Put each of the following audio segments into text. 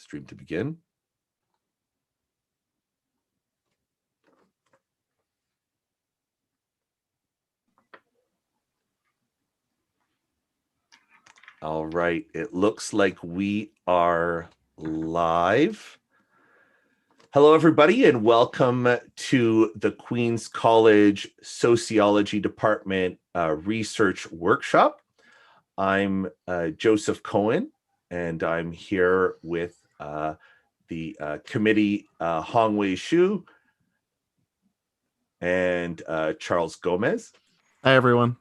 stream to begin. All right, it looks like we are live. Hello, everybody, and welcome to the Queen's College Sociology Department Research Workshop. I'm Joseph Cohen, and I'm here with the committee, Hongwei Xu and Charles Gomez. Hi, everyone.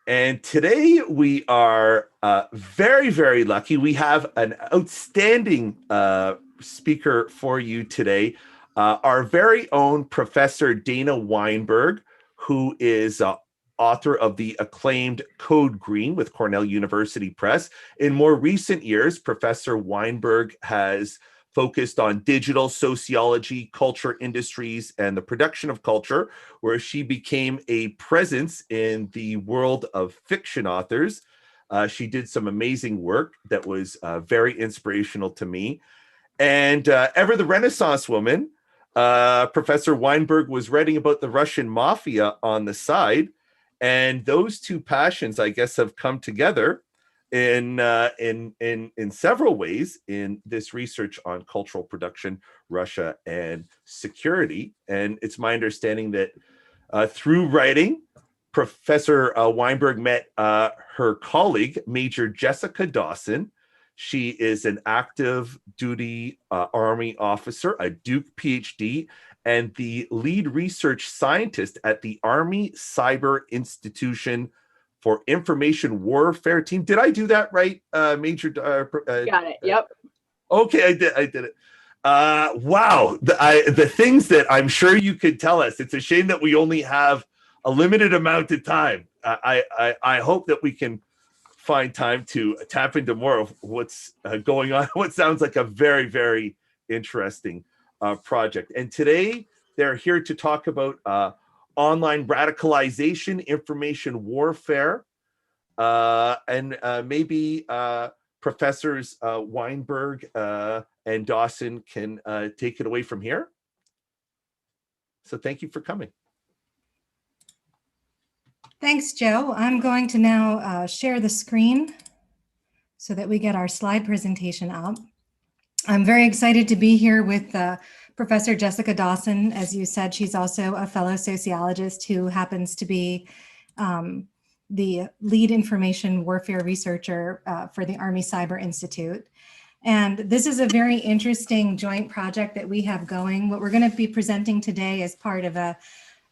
And today we are very, very lucky. We have an outstanding speaker for you today, our very own Professor Dana Weinberg, who is author of the acclaimed Code Green with Cornell University Press. In more recent years, Professor Weinberg has focused on digital sociology, culture industries, and the production of culture, where she became a presence in the world of fiction authors. She did some amazing work that was very inspirational to me. And ever the Renaissance woman, Professor Weinberg was writing about the Russian mafia on the side. And those two passions, I guess, have come together in several ways in this research on cultural production, Russia, and security. And it's my understanding that through writing, Professor Weinberg met her colleague, Major Jessica Dawson. She is an active duty Army officer, a Duke PhD, and the lead research scientist at the Army Cyber Institution for Information Warfare Team. Did I do that right, Major? Got it. Yep. Okay, I did it. Wow, the things that I'm sure you could tell us. It's a shame that we only have a limited amount of time. I hope that we can find time to tap into more of what's going on. What sounds like a very, very interesting project. And today they're here to talk about online radicalization, information warfare, and maybe Professors Weinberg and Dawson can take it away from here. So thank you for coming. Thanks, Joe. I'm going to now share the screen so that we get our slide presentation up. I'm very excited to be here with Professor Jessica Dawson. As you said, she's also a fellow sociologist who happens to be the lead information warfare researcher for the Army Cyber Institute. And this is a very interesting joint project that we have going. What we're going to be presenting today is part of a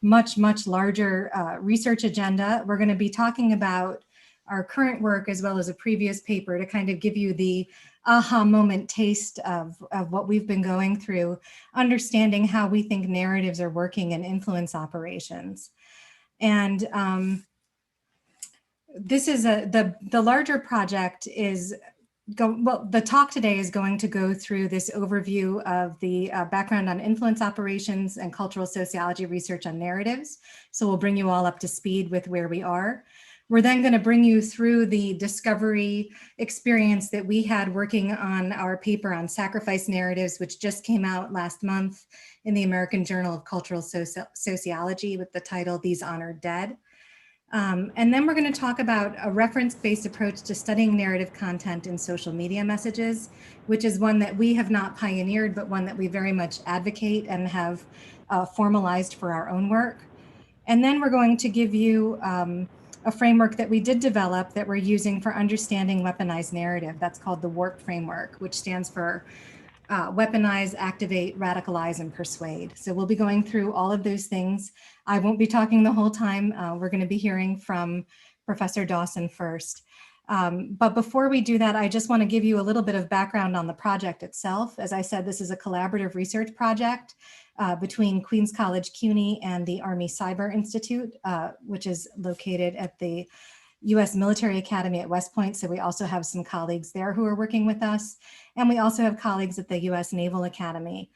much, much larger research agenda. We're going to be talking about our current work as well as a previous paper to kind of give you the aha moment taste of what we've been going through, understanding how we think narratives are working in influence operations. And this is the larger project is well, the talk today is going to go through this overview of the background on influence operations and cultural sociology research on narratives. So we'll bring you all up to speed with where we are. We're then going to bring you through the discovery experience that we had working on our paper on sacrifice narratives, which just came out last month in the American Journal of Cultural Sociology with the title, These Honored Dead. And then we're going to talk about a reference-based approach to studying narrative content in social media messages, which is one that we have not pioneered, but one that we very much advocate and have formalized for our own work. And then we're going to give you a framework that we did develop that we're using for understanding weaponized narrative. That's called the WARP framework, which stands for weaponize, activate, radicalize, and persuade. So we'll be going through all of those things. I won't be talking the whole time. We're going to be hearing from Professor Dawson first. But before we do that, I just want to give you a little bit of background on the project itself. As I said, this is a collaborative research project between Queens College CUNY and the Army Cyber Institute, which is located at the U.S. Military Academy at West Point. So we also have some colleagues there who are working with us. And we also have colleagues at the U.S. Naval Academy.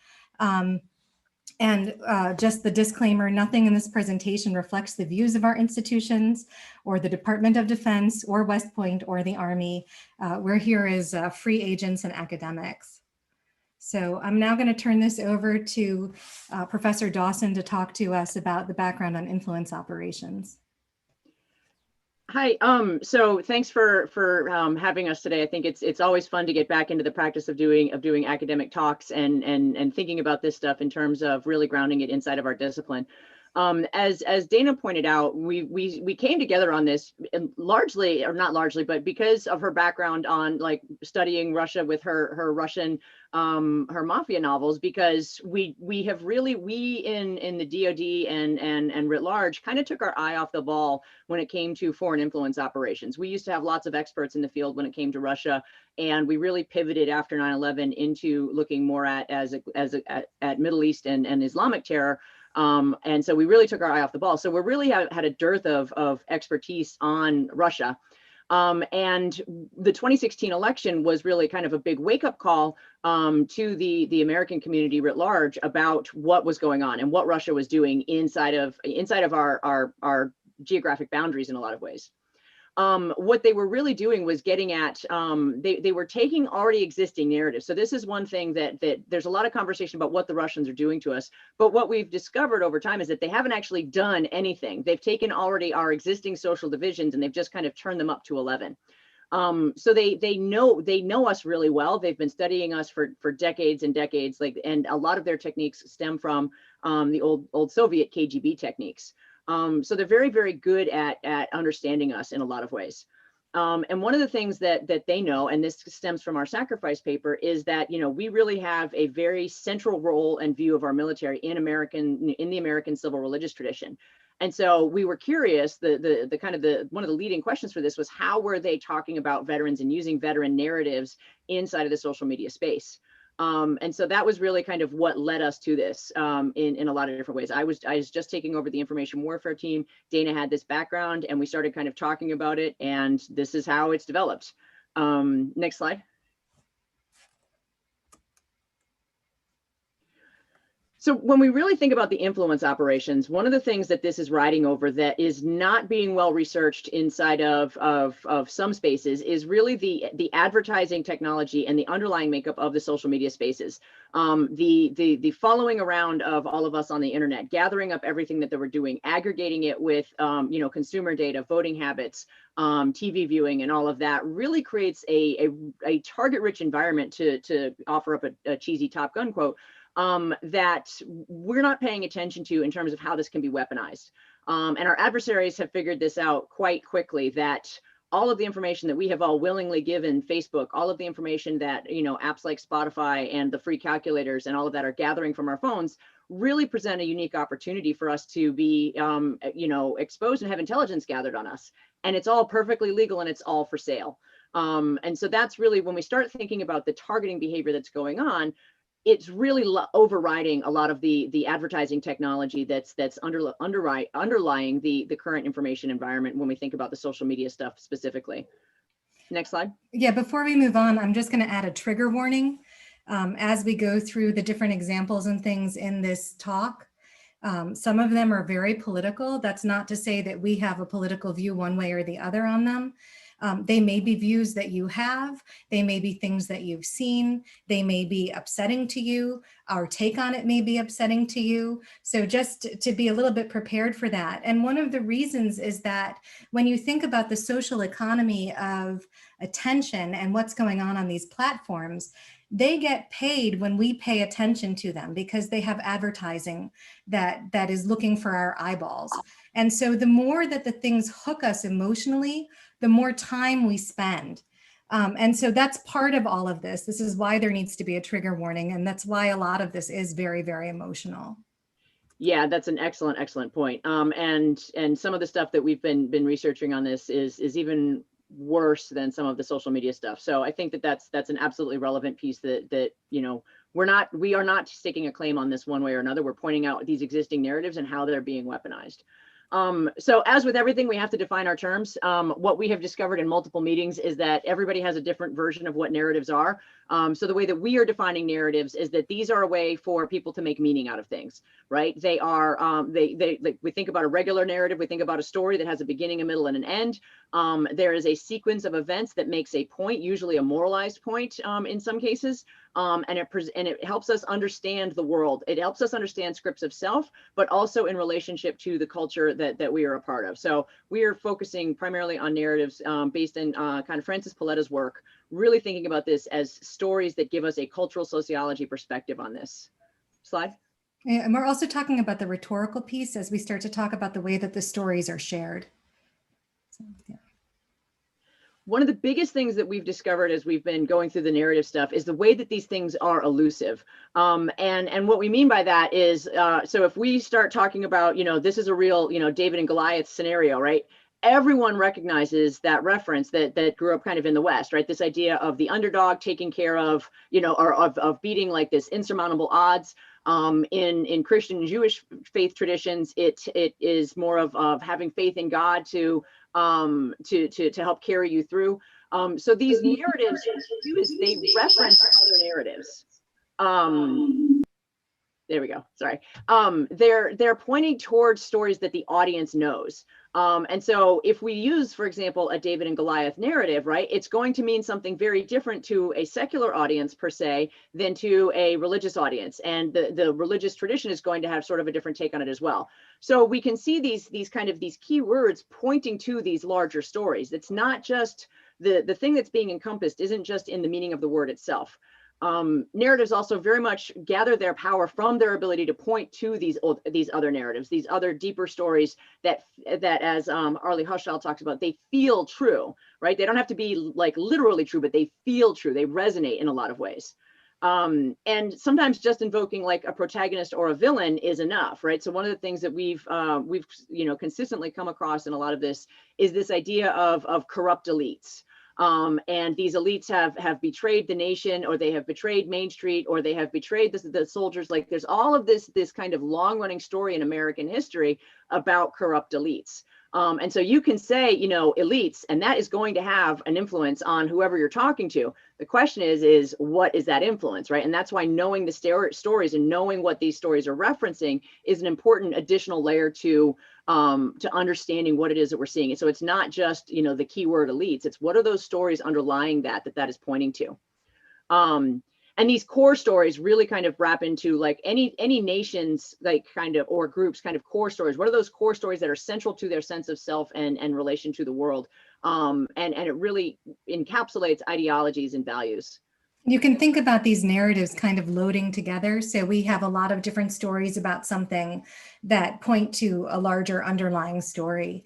And just the disclaimer, nothing in this presentation reflects the views of our institutions or the Department of Defense or West Point or the Army. We're here as free agents and academics. So I'm now going to turn this over to Professor Dawson to talk to us about the background on influence operations. Hi, so thanks for having us today. I think it's always fun to get back into the practice of doing academic talks and thinking about this stuff in terms of really grounding it inside of our discipline. As Dana pointed out, we came together on this largely, or not largely, but because of her background on like studying Russia with her Russian her mafia novels, because we in the DoD and writ large kind of took our eye off the ball when it came to foreign influence operations. We used to have lots of experts in the field when it came to Russia, and we really pivoted after 9/11 into looking more at Middle East and Islamic terror. And so we really took our eye off the ball. So we really had a dearth of expertise on Russia. And the 2016 election was really kind of a big wake-up call to the American community writ large about what was going on and what Russia was doing inside of our geographic boundaries in a lot of ways. What they were really doing was getting at, they were taking already existing narratives. So this is one thing that there's a lot of conversation about what the Russians are doing to us, but what we've discovered over time is that they haven't actually done anything. They've taken already our existing social divisions and they've just kind of turned them up to 11. So they know us really well. They've been studying us for decades and decades, and a lot of their techniques stem from the old Soviet KGB techniques. So they're very, very good at understanding us in a lot of ways. And one of the things that they know, and this stems from our sacrifice paper, is that, you know, we really have a very central role and view of our military in the American civil religious tradition. And so we were curious, one of the leading questions for this was, how were they talking about veterans and using veteran narratives inside of the social media space? And so that was really kind of what led us to this in a lot of different ways. I was just taking over the information warfare team. Dana had this background and we started kind of talking about it, and this is how it's developed. Next slide. So when we really think about the influence operations, one of the things that this is riding over that is not being well researched inside of some spaces is really the advertising technology and the underlying makeup of the social media spaces. The following around of all of us on the internet, gathering up everything that they were doing, aggregating it with consumer data, voting habits, TV viewing, and all of that really creates a target-rich environment, to offer up a cheesy Top Gun quote, that we're not paying attention to in terms of how this can be weaponized. And our adversaries have figured this out quite quickly, that all of the information that we have all willingly given Facebook, all of the information that, apps like Spotify and the free calculators and all of that are gathering from our phones, really present a unique opportunity for us to be, exposed and have intelligence gathered on us. And it's all perfectly legal and it's all for sale. And so that's really when we start thinking about the targeting behavior that's going on, it's really overriding a lot of the advertising technology that's underlying the current information environment when we think about the social media stuff specifically. Next slide. Yeah, before we move on, I'm just going to add a trigger warning as we go through the different examples and things in this talk. Some of them are very political. That's not to say that we have a political view one way or the other on them. They may be views that you have, they may be things that you've seen, they may be upsetting to you, our take on it may be upsetting to you. So just to be a little bit prepared for that. And one of the reasons is that when you think about the social economy of attention and what's going on these platforms, they get paid when we pay attention to them because they have advertising that is looking for our eyeballs. And so the more that the things hook us emotionally, the more time we spend. And so that's part of all of this. This is why there needs to be a trigger warning. And that's why a lot of this is very, very emotional. Yeah, that's an excellent point. And some of the stuff that we've been researching on this is even worse than some of the social media stuff. So I think that's an absolutely relevant piece that we are not staking a claim on this one way or another. We're pointing out these existing narratives and how they're being weaponized. So as with everything, we have to define our terms. What we have discovered in multiple meetings is that everybody has a different version of what narratives are. So the way that we are defining narratives is that these are a way for people to make meaning out of things, right? They are, like we think about a regular narrative, we think about a story that has a beginning, a middle, and an end. There is a sequence of events that makes a point, usually a moralized point in some cases, and it helps us understand the world. It helps us understand scripts of self, but also in relationship to the culture that we are a part of. So we are focusing primarily on narratives based in kind of Francis Paletta's work, really thinking about this as stories that give us a cultural sociology perspective on this. Slide. Yeah, and we're also talking about the rhetorical piece as we start to talk about the way that the stories are shared. So, yeah. One of the biggest things that we've discovered as we've been going through the narrative stuff is the way that these things are elusive. And what we mean by that is, so if we start talking about, this is a real, David and Goliath scenario, right? Everyone recognizes that reference that grew up kind of in the West, right? This idea of the underdog taking care of, or of beating like this insurmountable odds. In Christian and Jewish faith traditions, it is more of having faith in God to help carry you through. So these narratives do is they reference other narratives. There we go. Sorry. They're pointing towards stories that the audience knows. And so if we use, for example, a David and Goliath narrative, right, it's going to mean something very different to a secular audience per se than to a religious audience. And the religious tradition is going to have sort of a different take on it as well. So we can see these key words pointing to these larger stories. It's not just the thing that's being encompassed isn't just in the meaning of the word itself. Narratives also very much gather their power from their ability to point to these other narratives, these other deeper stories that as Arlie Hushall talks about, they feel true, right? They don't have to be like literally true, but they feel true. They resonate in a lot of ways. And sometimes just invoking like a protagonist or a villain is enough, right? So one of the things that we've consistently come across in a lot of this is this idea of corrupt elites. And these elites have betrayed the nation, or they have betrayed Main Street, or they have betrayed the soldiers. Like there's all of this kind of long running story in American history about corrupt elites. And so you can say, elites, and that is going to have an influence on whoever you're talking to. The question is what is that influence, right? And that's why knowing the stories and knowing what these stories are referencing is an important additional layer to understanding what it is that we're seeing. And so it's not just, the keyword elites, it's what are those stories underlying that is pointing to. And these core stories really kind of wrap into like any nation's like kind of, or groups kind of core stories. What are those core stories that are central to their sense of self and relation to the world? And it really encapsulates ideologies and values. You can think about these narratives kind of loading together. So we have a lot of different stories about something that point to a larger underlying story.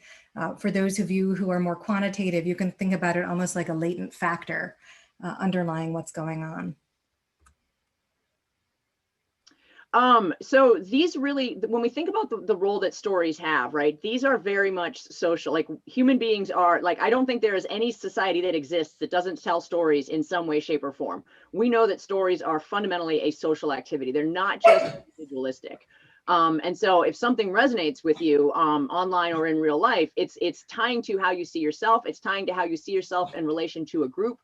For those of you who are more quantitative, you can think about it almost like a latent factor underlying what's going on. So these really, when we think about the role that stories have, right, these are very much social. Like human beings are like, I don't think there is any society that exists that doesn't tell stories in some way, shape, or form. We know that stories are fundamentally a social activity. They're not just individualistic. And so if something resonates with you online or in real life, it's tying to how you see yourself. It's tying to how you see yourself in relation to a group.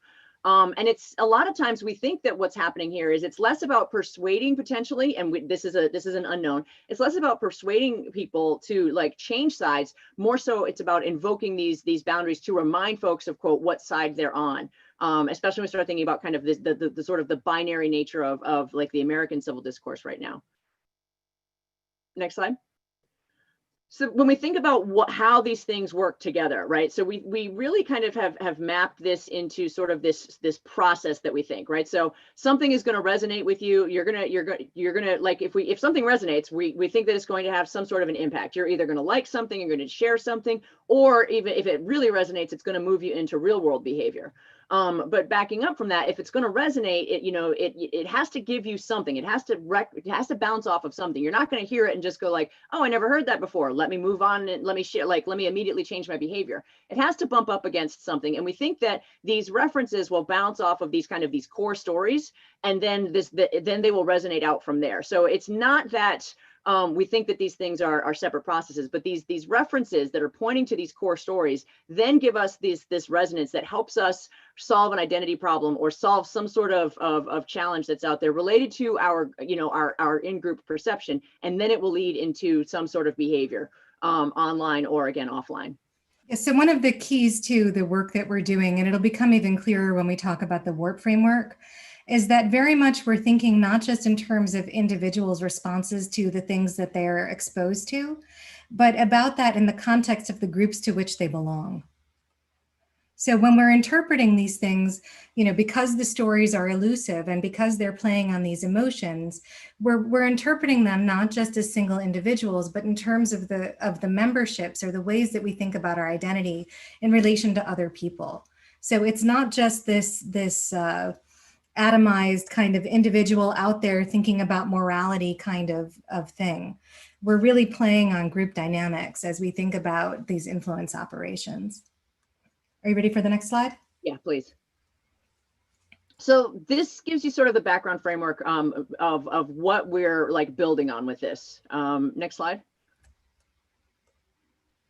And it's a lot of times we think that what's happening here is it's less about persuading potentially, and this is an unknown. It's less about persuading people to like change sides. More so, it's about invoking these boundaries to remind folks of quote what side they're on. Especially when we start thinking about kind of the sort of the binary nature of like the American civil discourse right now. Next slide. So when we think about how these things work together, right? So we really kind of have mapped this into sort of this process that we think, right? So something is going to resonate with you. You're gonna like if something resonates, we think that it's going to have some sort of an impact. You're either going to like something, you're going to share something, or even if it really resonates, it's going to move you into real world behavior. But backing up from that, if it's going to resonate, it has to give you something. It has to bounce off of something. You're not going to hear it and just go like, oh, I never heard that before. Let me move on and let me share, like, let me immediately change my behavior. It has to bump up against something. And we think that these references will bounce off of these core stories, and then then they will resonate out from there. So it's not that we think that these things are separate processes, but these references that are pointing to these core stories then give us this resonance that helps us solve an identity problem or solve some sort of challenge that's out there related to our, you know, our in-group perception, and then it will lead into some sort of behavior, online or again offline. Yeah, so one of the keys to the work that we're doing, and it'll become even clearer when we talk about the WARP framework, is that very much we're thinking not just in terms of individuals' responses to the things that they're exposed to, but about that in the context of the groups to which they belong. So when we're interpreting these things, you know, because the stories are elusive and because they're playing on these emotions, we're interpreting them not just as single individuals, but in terms of the memberships or the ways that we think about our identity in relation to other people. So it's not just this atomized kind of individual out there thinking about morality kind of thing. We're really playing on group dynamics as we think about these influence operations. Are you ready for the next slide? Yeah, please. So this gives you sort of the background framework of what we're like building on with this. Next slide.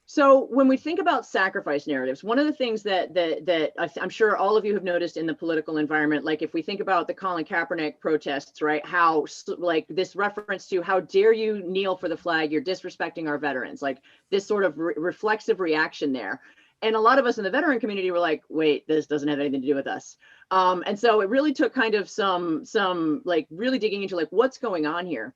So when we think about sacrifice narratives, one of the things that I'm sure all of you have noticed in the political environment, like if we think about the Colin Kaepernick protests, right? How like this reference to how dare you kneel for the flag, you're disrespecting our veterans, like this sort of reflexive reaction there. And a lot of us in the veteran community were like, wait, this doesn't have anything to do with us. And so it really took kind of some like really digging into like what's going on here.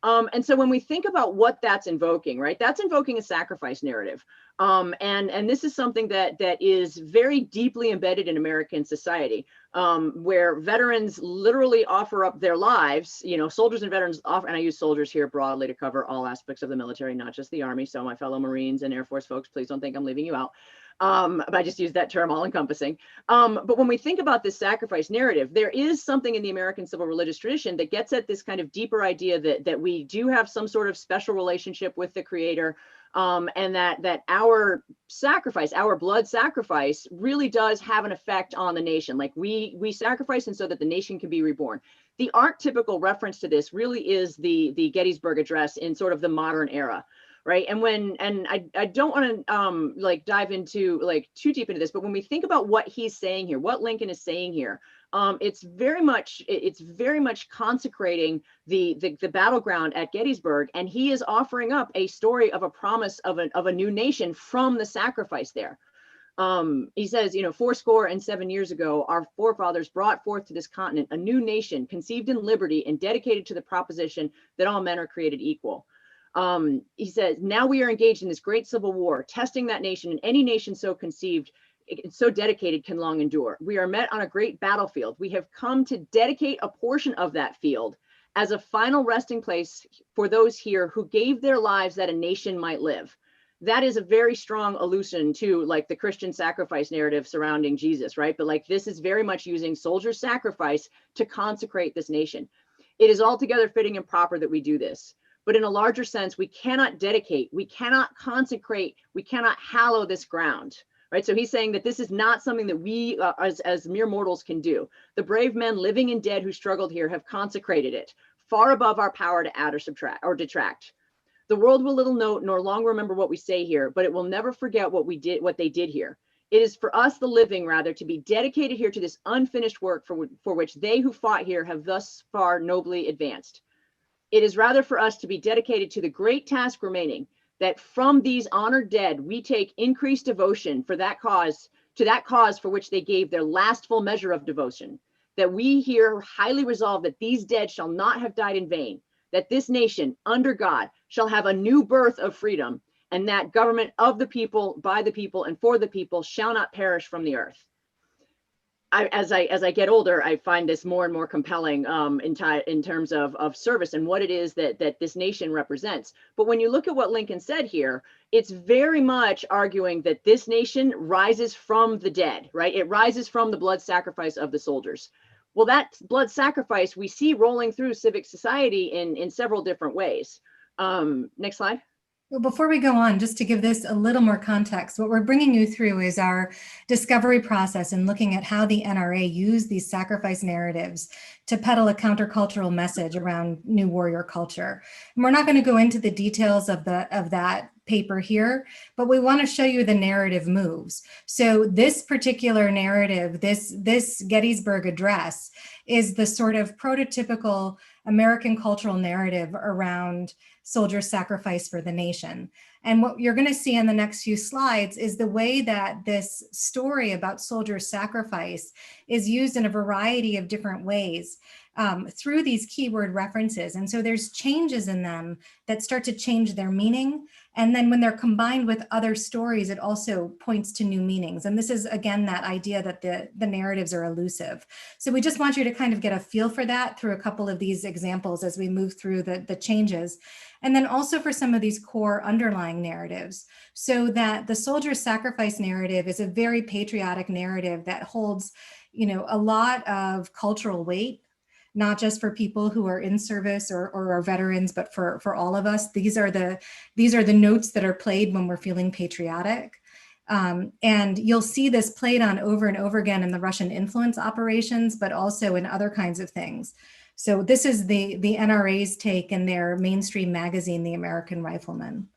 And so when we think about what that's invoking, right, that's invoking a sacrifice narrative. And this is something that is very deeply embedded in American society, where veterans literally offer up their lives, you know, soldiers and veterans offer, and I use soldiers here broadly to cover all aspects of the military, not just the Army. So my fellow Marines and Air Force folks, please don't think I'm leaving you out. But I just use that term all encompassing. But when we think about this sacrifice narrative, there is something in the American civil religious tradition that gets at this kind of deeper idea that we do have some sort of special relationship with the Creator, and that our sacrifice, our blood sacrifice, really does have an effect on the nation. Like we sacrifice and so that the nation can be reborn. The archetypical reference to this really is the Gettysburg Address in sort of the modern era. Right. And I don't want to like dive into like too deep into this, but when we think about what he's saying here, what Lincoln is saying here, it's very much consecrating the battleground at Gettysburg, and he is offering up a story of a promise of a new nation from the sacrifice there. He says, you know, 77 years ago, our forefathers brought forth to this continent a new nation conceived in liberty and dedicated to the proposition that all men are created equal. He says, now we are engaged in this great civil war, testing that nation, and any nation so conceived, so dedicated can long endure. We are met on a great battlefield. We have come to dedicate a portion of that field as a final resting place for those here who gave their lives that a nation might live. That is a very strong allusion to like the Christian sacrifice narrative surrounding Jesus, right? But like this is very much using soldier sacrifice to consecrate this nation. It is altogether fitting and proper that we do this. But in a larger sense, we cannot dedicate, we cannot consecrate, we cannot hallow this ground, right? So he's saying that this is not something that we as mere mortals can do. The brave men living and dead who struggled here have consecrated it, far above our power to add or subtract or detract. The world will little note nor long remember what we say here, but it will never forget what they did here. It is for us, the living, rather, to be dedicated here to this unfinished work for which they who fought here have thus far nobly advanced. It is rather for us to be dedicated to the great task remaining, that from these honored dead, we take increased devotion for that cause, to that cause for which they gave their last full measure of devotion, that we here highly resolve that these dead shall not have died in vain, that this nation under God shall have a new birth of freedom, and that government of the people, by the people, and for the people shall not perish from the earth. As I get older, I find this more and more compelling in terms of service and what it is that this nation represents. But when you look at what Lincoln said here, it's very much arguing that this nation rises from the dead, right? It rises from the blood sacrifice of the soldiers. Well, that blood sacrifice we see rolling through civic society in several different ways. Next slide. Well, before we go on, just to give this a little more context, what we're bringing you through is our discovery process and looking at how the NRA used these sacrifice narratives to peddle a countercultural message around new warrior culture. And we're not going to go into the details of that paper here, but we want to show you the narrative moves. So this particular narrative, this Gettysburg Address, is the sort of prototypical American cultural narrative around soldiers' sacrifice for the nation. And what you're going to see in the next few slides is the way that this story about soldiers' sacrifice is used in a variety of different ways through these keyword references. And so there's changes in them that start to change their meaning. And then when they're combined with other stories, it also points to new meanings. And this is, again, that idea that the narratives are elusive. So we just want you to kind of get a feel for that through a couple of these examples as we move through the changes. And then also for some of these core underlying narratives, so that the soldier's sacrifice narrative is a very patriotic narrative that holds, a lot of cultural weight, not just for people who are in service or are veterans, but for all of us. These are the notes that are played when we're feeling patriotic. And you'll see this played on over and over again in the Russian influence operations, but also in other kinds of things. So this is the NRA's take in their mainstream magazine, The American Rifleman.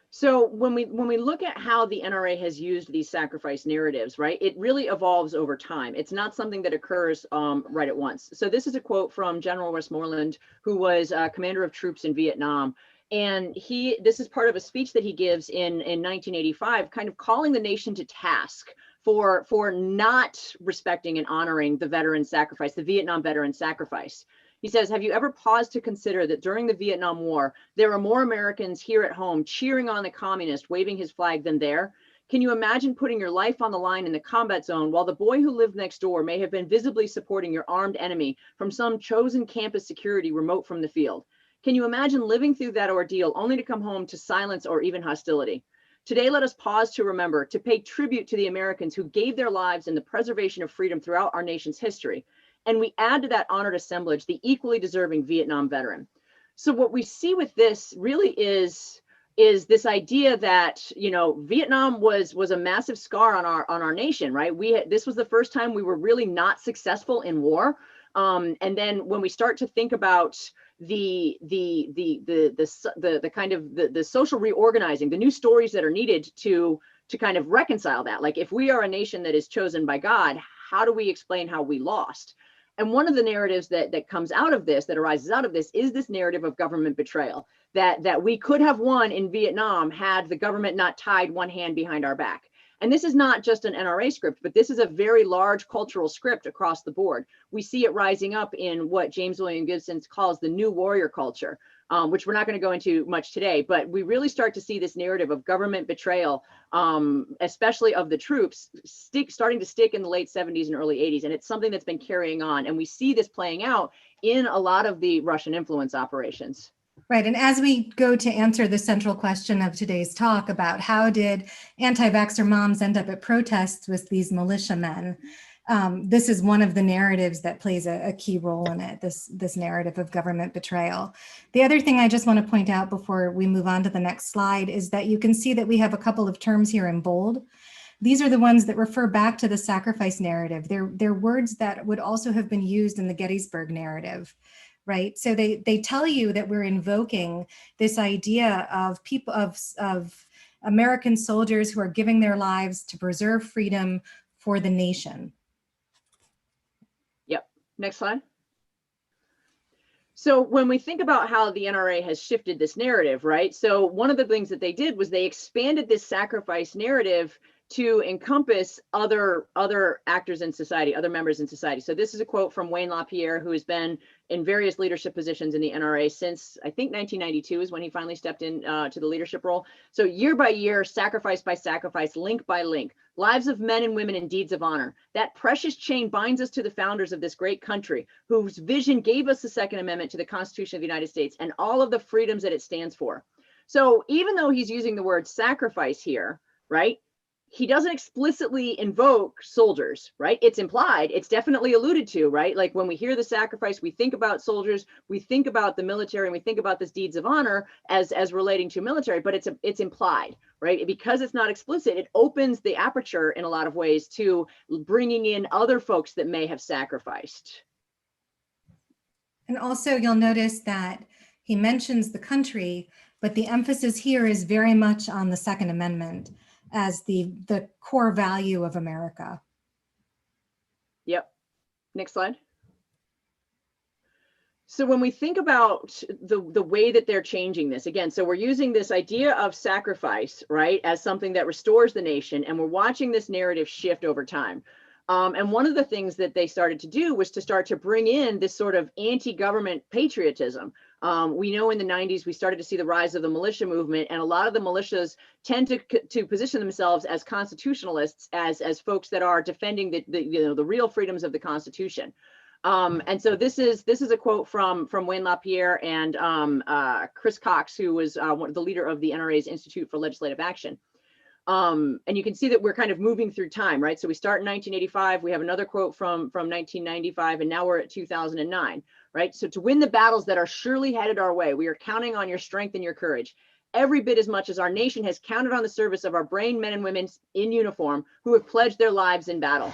So when we look at how the NRA has used these sacrifice narratives, right, it really evolves over time. It's not something that occurs right at once. So this is a quote from General Westmoreland, who was commander of troops in Vietnam. And this is part of a speech that he gives in 1985, kind of calling the nation to task for not respecting and honoring the veteran sacrifice, the Vietnam veteran sacrifice. He says, have you ever paused to consider that during the Vietnam War, there are more Americans here at home cheering on the communist waving his flag than there? Can you imagine putting your life on the line in the combat zone while the boy who lived next door may have been visibly supporting your armed enemy from some chosen campus security remote from the field? Can you imagine living through that ordeal only to come home to silence or even hostility? Today, let us pause to remember, to pay tribute to the Americans who gave their lives in the preservation of freedom throughout our nation's history. And we add to that honored assemblage the equally deserving Vietnam veteran. So what we see with this really is this idea that, Vietnam was a massive scar on our nation, right? This was the first time we were really not successful in war. And then when we start to think about the kind of the social reorganizing, the new stories that are needed to kind of reconcile that, like if we are a nation that is chosen by God, how do we explain how we lost? And one of the narratives that comes out of this, that arises out of this, is this narrative of government betrayal, that we could have won in Vietnam had the government not tied one hand behind our back. And this is not just an NRA script, but this is a very large cultural script across the board. We see it rising up in what James William Gibson calls the new warrior culture, which we're not going to go into much today, but we really start to see this narrative of government betrayal, especially of the troops, starting to stick in the late 70s and early 80s. And it's something that's been carrying on. And we see this playing out in a lot of the Russian influence operations. Right. And as we go to answer the central question of today's talk about how did anti-vaxxer moms end up at protests with these militiamen, this is one of the narratives that plays a key role in it, this narrative of government betrayal. The other thing I just want to point out before we move on to the next slide is that you can see that we have a couple of terms here in bold. These are the ones that refer back to the sacrifice narrative. They're words that would also have been used in the Gettysburg narrative. Right. So they tell you that we're invoking this idea of people of American soldiers who are giving their lives to preserve freedom for the nation. Yep. Next slide. So when we think about how the NRA has shifted this narrative, right? So one of the things that they did was they expanded this sacrifice narrative to encompass other actors in society, other members in society. So this is a quote from Wayne LaPierre, who has been in various leadership positions in the NRA since, I think, 1992 is when he finally stepped in to the leadership role. So year by year, sacrifice by sacrifice, link by link, lives of men and women in deeds of honor. That precious chain binds us to the founders of this great country, whose vision gave us the Second Amendment to the Constitution of the United States and all of the freedoms that it stands for. So even though he's using the word sacrifice here, right? he doesn't explicitly invoke soldiers, right? It's implied, it's definitely alluded to, right? Like when we hear the sacrifice, we think about soldiers, we think about the military, and we think about this deeds of honor as relating to military, but it's implied, right? Because it's not explicit, it opens the aperture in a lot of ways to bringing in other folks that may have sacrificed. And also you'll notice that he mentions the country, but the emphasis here is very much on the Second Amendment as the core value of America. Yep. Next slide. So when we think about the way that they're changing this, again, so we're using this idea of sacrifice, right, as something that restores the nation, and we're watching this narrative shift over time. And one of the things that they started to do was to start to bring in this sort of anti-government patriotism. We know in the 90s, we started to see the rise of the militia movement, and a lot of the militias tend to position themselves as constitutionalists, as folks that are defending the real freedoms of the Constitution. And so this is a quote from Wayne LaPierre and Chris Cox, who was the leader of the NRA's Institute for Legislative Action. And you can see that we're kind of moving through time, right? So we start in 1985, we have another quote from 1995, and now we're at 2009, right? So to win the battles that are surely headed our way, we are counting on your strength and your courage, every bit as much as our nation has counted on the service of our brave men and women in uniform who have pledged their lives in battle.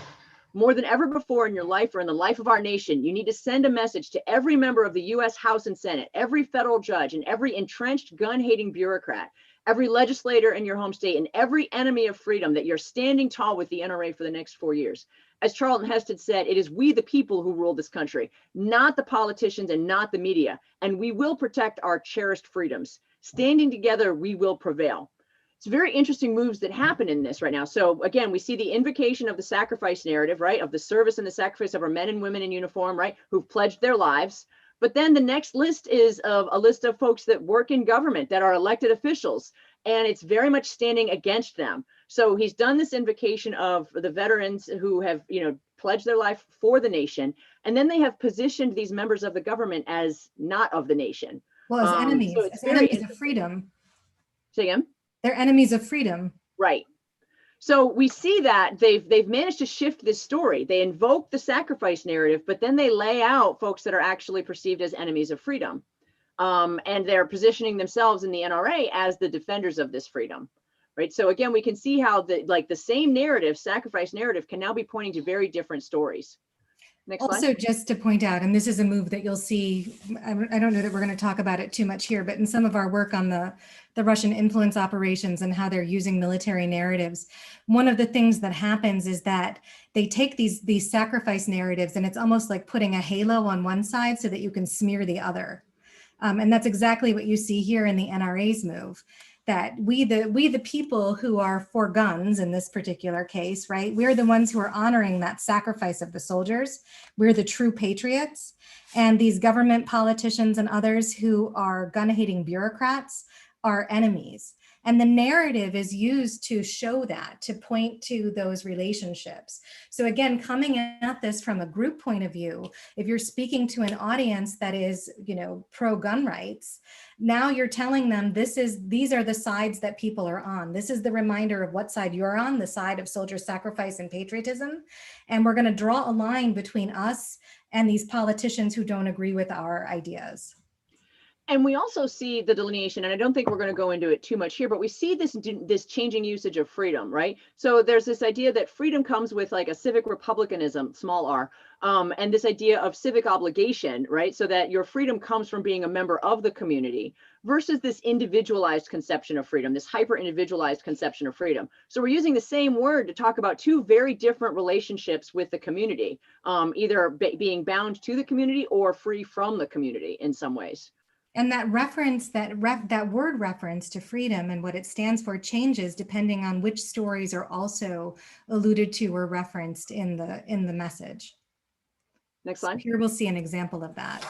More than ever before in your life or in the life of our nation, you need to send a message to every member of the U.S. House and Senate, every federal judge, and every entrenched gun-hating bureaucrat, every legislator in your home state, and every enemy of freedom that you're standing tall with the NRA for the next 4 years. As Charlton Heston said, it is we the people who rule this country, not the politicians and not the media, and we will protect our cherished freedoms. Standing together, we will prevail. It's very interesting moves that happen in this right now. So again, we see the invocation of the sacrifice narrative, right, of the service and the sacrifice of our men and women in uniform, right, who've pledged their lives. But then the next list is of a list of folks that work in government, that are elected officials, and it's very much standing against them. So he's done this invocation of the veterans who have, pledged their life for the nation, and then they have positioned these members of the government as not of the nation. Well, as enemies, so it's as enemies of freedom. Say again? They're enemies of freedom. Right. So we see that they've managed to shift this story. They invoke the sacrifice narrative, but then they lay out folks that are actually perceived as enemies of freedom. And they're positioning themselves in the NRA as the defenders of this freedom. Right. So again, we can see how the same narrative, sacrifice narrative, can now be pointing to very different stories. Next slide. Also, just to point out, and this is a move that you'll see, I don't know that we're going to talk about it too much here, but in some of our work on the Russian influence operations and how they're using military narratives, one of the things that happens is that they take these sacrifice narratives, and it's almost like putting a halo on one side so that you can smear the other. And that's exactly what you see here in the NRA's move. That we the people who are for guns in this particular case, right? We're the ones who are honoring that sacrifice of the soldiers. We're the true patriots. And these government politicians and others who are gun-hating bureaucrats are enemies. And the narrative is used to show that, to point to those relationships. So again, coming at this from a group point of view, if you're speaking to an audience that is, pro-gun rights, now you're telling them these are the sides that people are on. This is the reminder of what side you're on, the side of soldier sacrifice and patriotism. And we're going to draw a line between us and these politicians who don't agree with our ideas. And we also see the delineation, and I don't think we're going to go into it too much here, but we see this changing usage of freedom, right? So there's this idea that freedom comes with like a civic republicanism, small r, and this idea of civic obligation, right? So that your freedom comes from being a member of the community versus this individualized conception of freedom, this hyper-individualized conception of freedom. So we're using the same word to talk about two very different relationships with the community, either being bound to the community or free from the community in some ways. And that reference, that word reference to freedom and what it stands for changes depending on which stories are also alluded to or referenced in the message. Next slide. So here we'll see an example of that.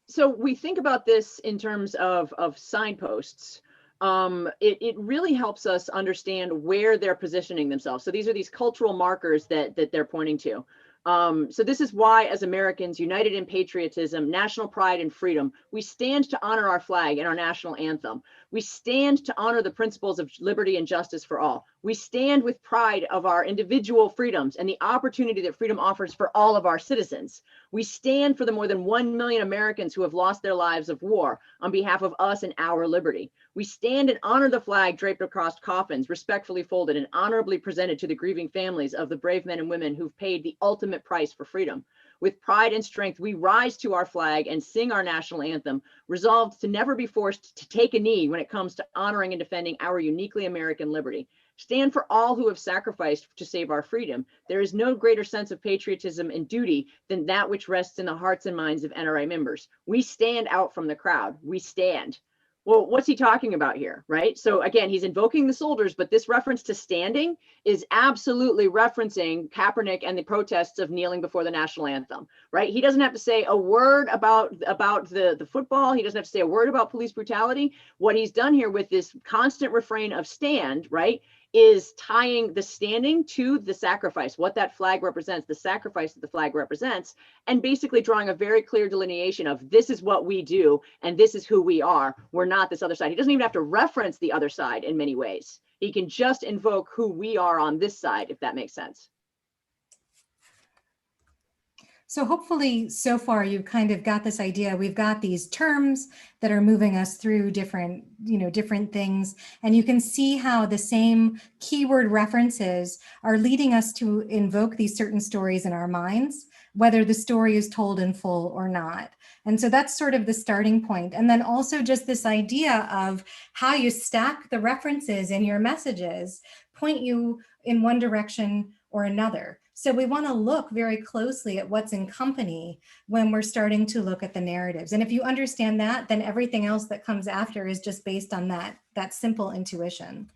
So we think about this in terms of signposts. It really helps us understand where they're positioning themselves. So these are these cultural markers that they're pointing to. So this is why, as Americans united in patriotism, national pride, and freedom, we stand to honor our flag and our national anthem. We stand to honor the principles of liberty and justice for all. We stand with pride of our individual freedoms and the opportunity that freedom offers for all of our citizens. We stand for the more than 1 million Americans who have lost their lives of war on behalf of us and our liberty. We stand and honor the flag draped across coffins, respectfully folded and honorably presented to the grieving families of the brave men and women who've paid the ultimate price for freedom. With pride and strength, we rise to our flag and sing our national anthem, resolved to never be forced to take a knee when it comes to honoring and defending our uniquely American liberty. Stand for all who have sacrificed to save our freedom. There is no greater sense of patriotism and duty than that which rests in the hearts and minds of NRA members. We stand out from the crowd. We stand. Well, what's he talking about here, right? So again, he's invoking the soldiers, but this reference to standing is absolutely referencing Kaepernick and the protests of kneeling before the national anthem, right? He doesn't have to say a word about the football. He doesn't have to say a word about police brutality. What he's done here with this constant refrain of stand, right, is tying the standing to the sacrifice, what that flag represents, the sacrifice that the flag represents, and basically drawing a very clear delineation of this is what we do and this is who we are. We're not this other side. He doesn't even have to reference the other side in many ways. He can just invoke who we are on this side, if that makes sense. So hopefully so far you've kind of got this idea. We've got these terms that are moving us through different, different things. And you can see how the same keyword references are leading us to invoke these certain stories in our minds, whether the story is told in full or not. And so that's sort of the starting point. And then also just this idea of how you stack the references in your messages point you in one direction or another. So we want to look very closely at what's in company when we're starting to look at the narratives. And if you understand that, then everything else that comes after is just based on that simple intuition.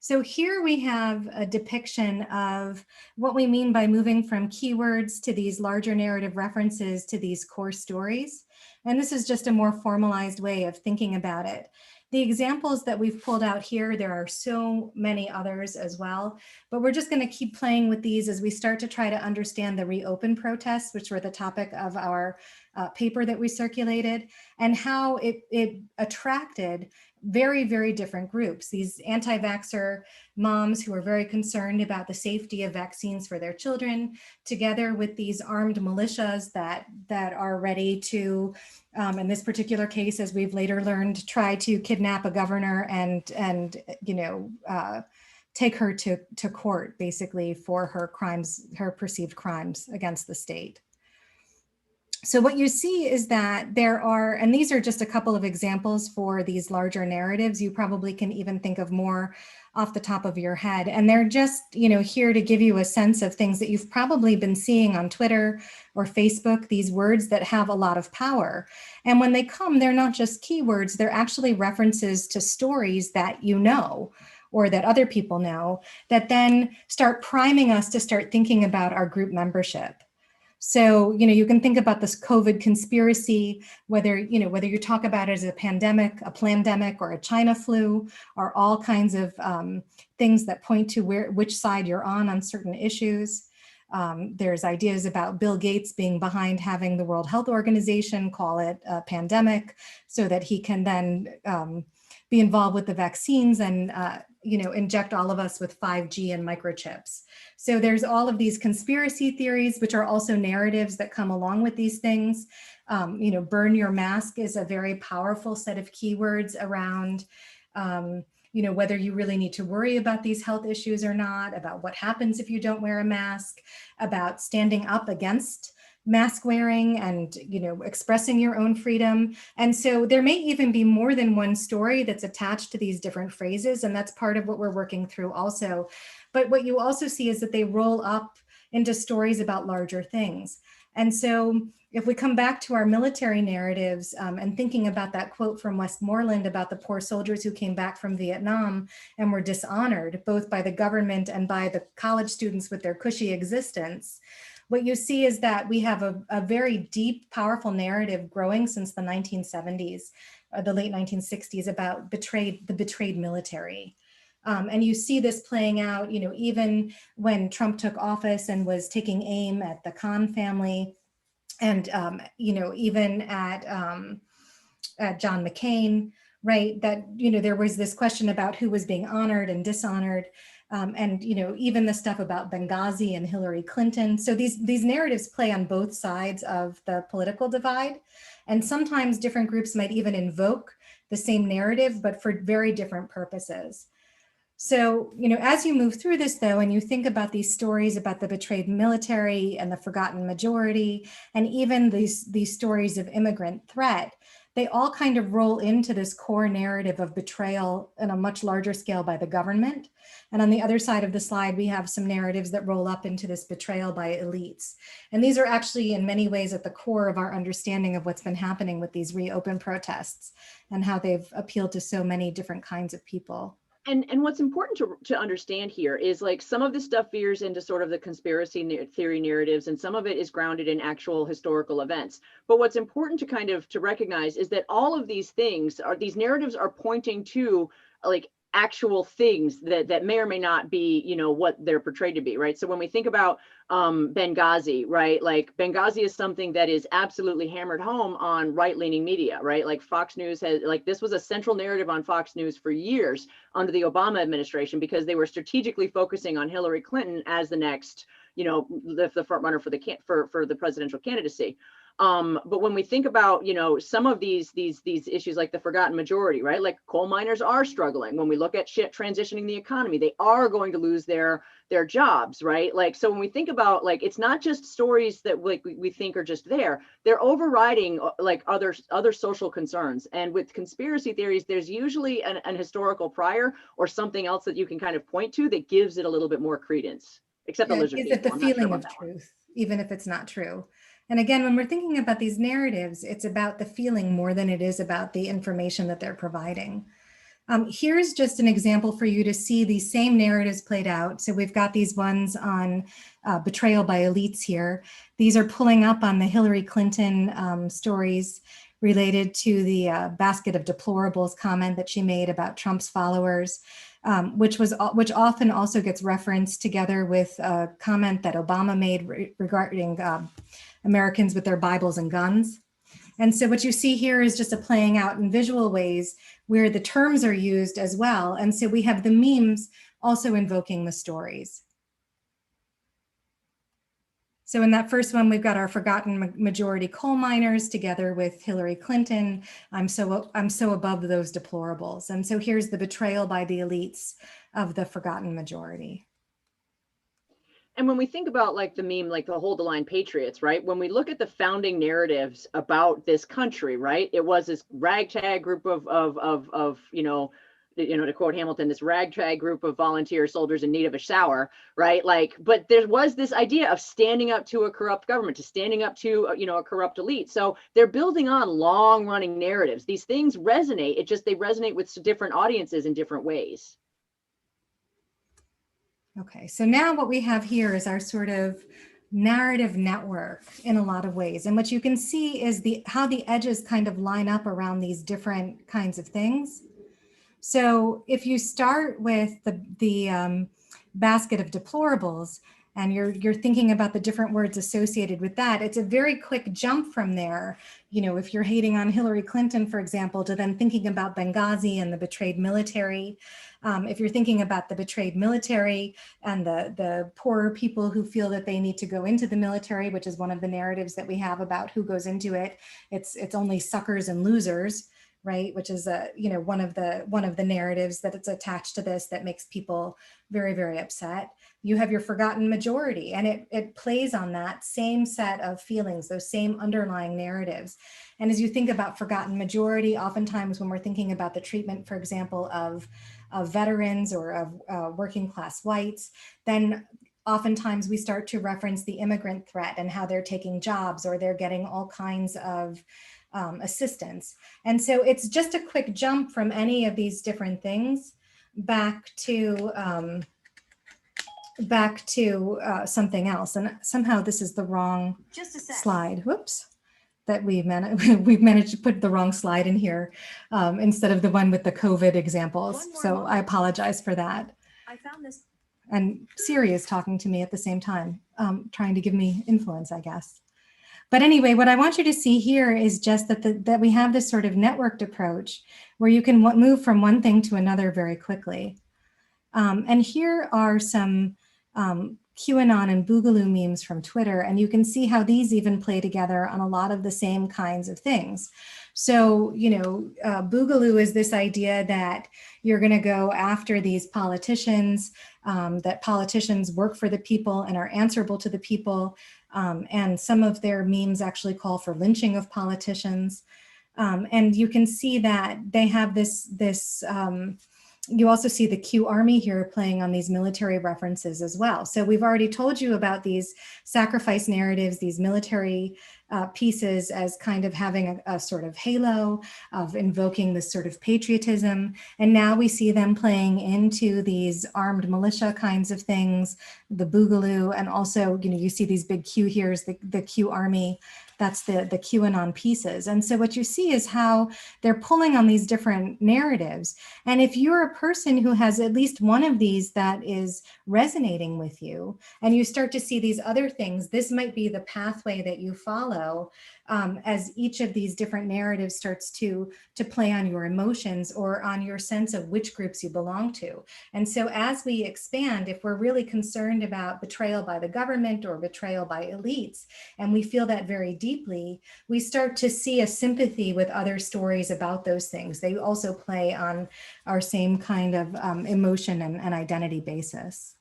So here we have a depiction of what we mean by moving from keywords to these larger narrative references to these core stories. And this is just a more formalized way of thinking about it. The examples that we've pulled out here, there are so many others as well, but we're just going to keep playing with these as we start to try to understand the reopen protests, which were the topic of our paper that we circulated, and how it attracted very, very different groups. These anti-vaxxer moms who are very concerned about the safety of vaccines for their children, together with these armed militias that are ready to, in this particular case, as we've later learned, try to kidnap a governor and take her to court, basically, for her crimes, her perceived crimes against the state. So what you see is that there are, and these are just a couple of examples for these larger narratives. You probably can even think of more off the top of your head. And they're just, here to give you a sense of things that you've probably been seeing on Twitter or Facebook, these words that have a lot of power. And when they come, they're not just keywords, they're actually references to stories that you know, or that other people know, that then start priming us to start thinking about our group membership. So, you can think about this COVID conspiracy, whether you talk about it as a pandemic, a plandemic, or a China flu, are all kinds of things that point to which side you're on certain issues. There's ideas about Bill Gates being behind having the World Health Organization call it a pandemic so that he can then be involved with the vaccines and inject all of us with 5G and microchips. So there's all of these conspiracy theories, which are also narratives that come along with these things. Burn your mask is a very powerful set of keywords around, whether you really need to worry about these health issues or not, about what happens if you don't wear a mask, about standing up against mask wearing and, expressing your own freedom. And so there may even be more than one story that's attached to these different phrases. And that's part of what we're working through also. But what you also see is that they roll up into stories about larger things. And so if we come back to our military narratives and thinking about that quote from Westmoreland about the poor soldiers who came back from Vietnam and were dishonored both by the government and by the college students with their cushy existence, what you see is that we have a very deep, powerful narrative growing since the 1970s, the late 1960s, about the betrayed military. And you see this playing out, even when Trump took office and was taking aim at the Khan family, and even at John McCain, right? That, there was this question about who was being honored and dishonored. And, even the stuff about Benghazi and Hillary Clinton. So these narratives play on both sides of the political divide. And sometimes different groups might even invoke the same narrative, but for very different purposes. So, as you move through this, though, and you think about these stories about the betrayed military and the forgotten majority, and even these stories of immigrant threat, they all kind of roll into this core narrative of betrayal on a much larger scale by the government. And on the other side of the slide, we have some narratives that roll up into this betrayal by elites. And these are actually in many ways at the core of our understanding of what's been happening with these reopen protests and how they've appealed to so many different kinds of people. And what's important to understand here is, like, some of this stuff veers into sort of the conspiracy theory narratives, and some of it is grounded in actual historical events. But what's important to kind of to recognize is that all of these things these narratives are pointing to, like, actual things that may or may not be, what they're portrayed to be, right? So when we think about Benghazi, right, like Benghazi is something that is absolutely hammered home on right-leaning media, right? Like Fox News has, like, this was a central narrative on Fox News for years under the Obama administration, because they were strategically focusing on Hillary Clinton as the next, the front runner for the presidential candidacy. But when we think about, some of these issues, like the forgotten majority, right? Like coal miners are struggling. When we look at transitioning the economy, they are going to lose their jobs, right? Like, so when we think about, like, it's not just stories that, like, we think are just there, they're overriding, like, other social concerns. And with conspiracy theories, there's usually an historical prior or something else that you can kind of point to that gives it a little bit more credence, except the lizard Is people. it the feeling of truth, even if it's not true? And again, when we're thinking about these narratives, it's about the feeling more than it is about the information that they're providing. Here's just an example for you to see these same narratives played out. So we've got these ones on betrayal by elites here. These are pulling up on the Hillary Clinton stories related to the basket of deplorables comment that she made about Trump's followers, which often also gets referenced together with a comment that Obama made regarding Americans with their Bibles and guns. And so what you see here is just a playing out in visual ways where the terms are used as well. And so we have the memes also invoking the stories. So in that first one, we've got our forgotten majority coal miners together with Hillary Clinton. I'm so above those deplorables. And so here's the betrayal by the elites of the forgotten majority. And when we think about, like, the meme, like the hold the line patriots, right? When we look at the founding narratives about this country, right? It was this ragtag group of to quote Hamilton, this ragtag group of volunteer soldiers in need of a shower, right? Like, but there was this idea of standing up to a corrupt government, to standing up to, a corrupt elite. So they're building on long running narratives. These things resonate. They resonate with different audiences in different ways. Okay, so now what we have here is our sort of narrative network in a lot of ways. And what you can see is how the edges kind of line up around these different kinds of things. So if you start with the basket of deplorables, and you're thinking about the different words associated with that, it's a very quick jump from there. If you're hating on Hillary Clinton, for example, to then thinking about Benghazi and the betrayed military. If you're thinking about the betrayed military and the poorer people who feel that they need to go into the military, which is one of the narratives that we have about who goes into it, it's only suckers and losers, right? Which is one of the narratives that it's attached to this that makes people very, very upset. You have your forgotten majority, and it plays on that same set of feelings, those same underlying narratives. And as you think about forgotten majority, oftentimes when we're thinking about the treatment, for example, of veterans or of working class whites, then oftentimes we start to reference the immigrant threat and how they're taking jobs or they're getting all kinds of assistance. And so it's just a quick jump from any of these different things back to something else. And somehow this is the wrong slide. Whoops. That we've managed to put the wrong slide in here instead of the one with the COVID examples. So I apologize for that. I found this. And Siri is talking to me at the same time, trying to give me influence, I guess. But anyway, what I want you to see here is just that we have this sort of networked approach where you can move from one thing to another very quickly. And here are some QAnon and BOOGALOO memes from Twitter, and you can see how these even play together on a lot of the same kinds of things. So, you know, BOOGALOO is this idea that you're going to go after these politicians, that politicians work for the people and are answerable to the people. And some of their memes actually call for lynching of politicians. And you can see that they have you also see the Q Army here playing on these military references as well. So we've already told you about these sacrifice narratives, these military pieces as kind of having a sort of halo of invoking this sort of patriotism. And now we see them playing into these armed militia kinds of things, the BOOGALOO, and also, you know, you see these big Q here's the Q Army. That's the QAnon pieces. And so what you see is how they're pulling on these different narratives. And if you're a person who has at least one of these that is resonating with you, and you start to see these other things, this might be the pathway that you follow as each of these different narratives starts to play on your emotions or on your sense of which groups you belong to. And so as we expand, if we're really concerned about betrayal by the government or betrayal by elites, and we feel that very deeply, we start to see a sympathy with other stories about those things. They also play on our same kind of emotion and identity basis.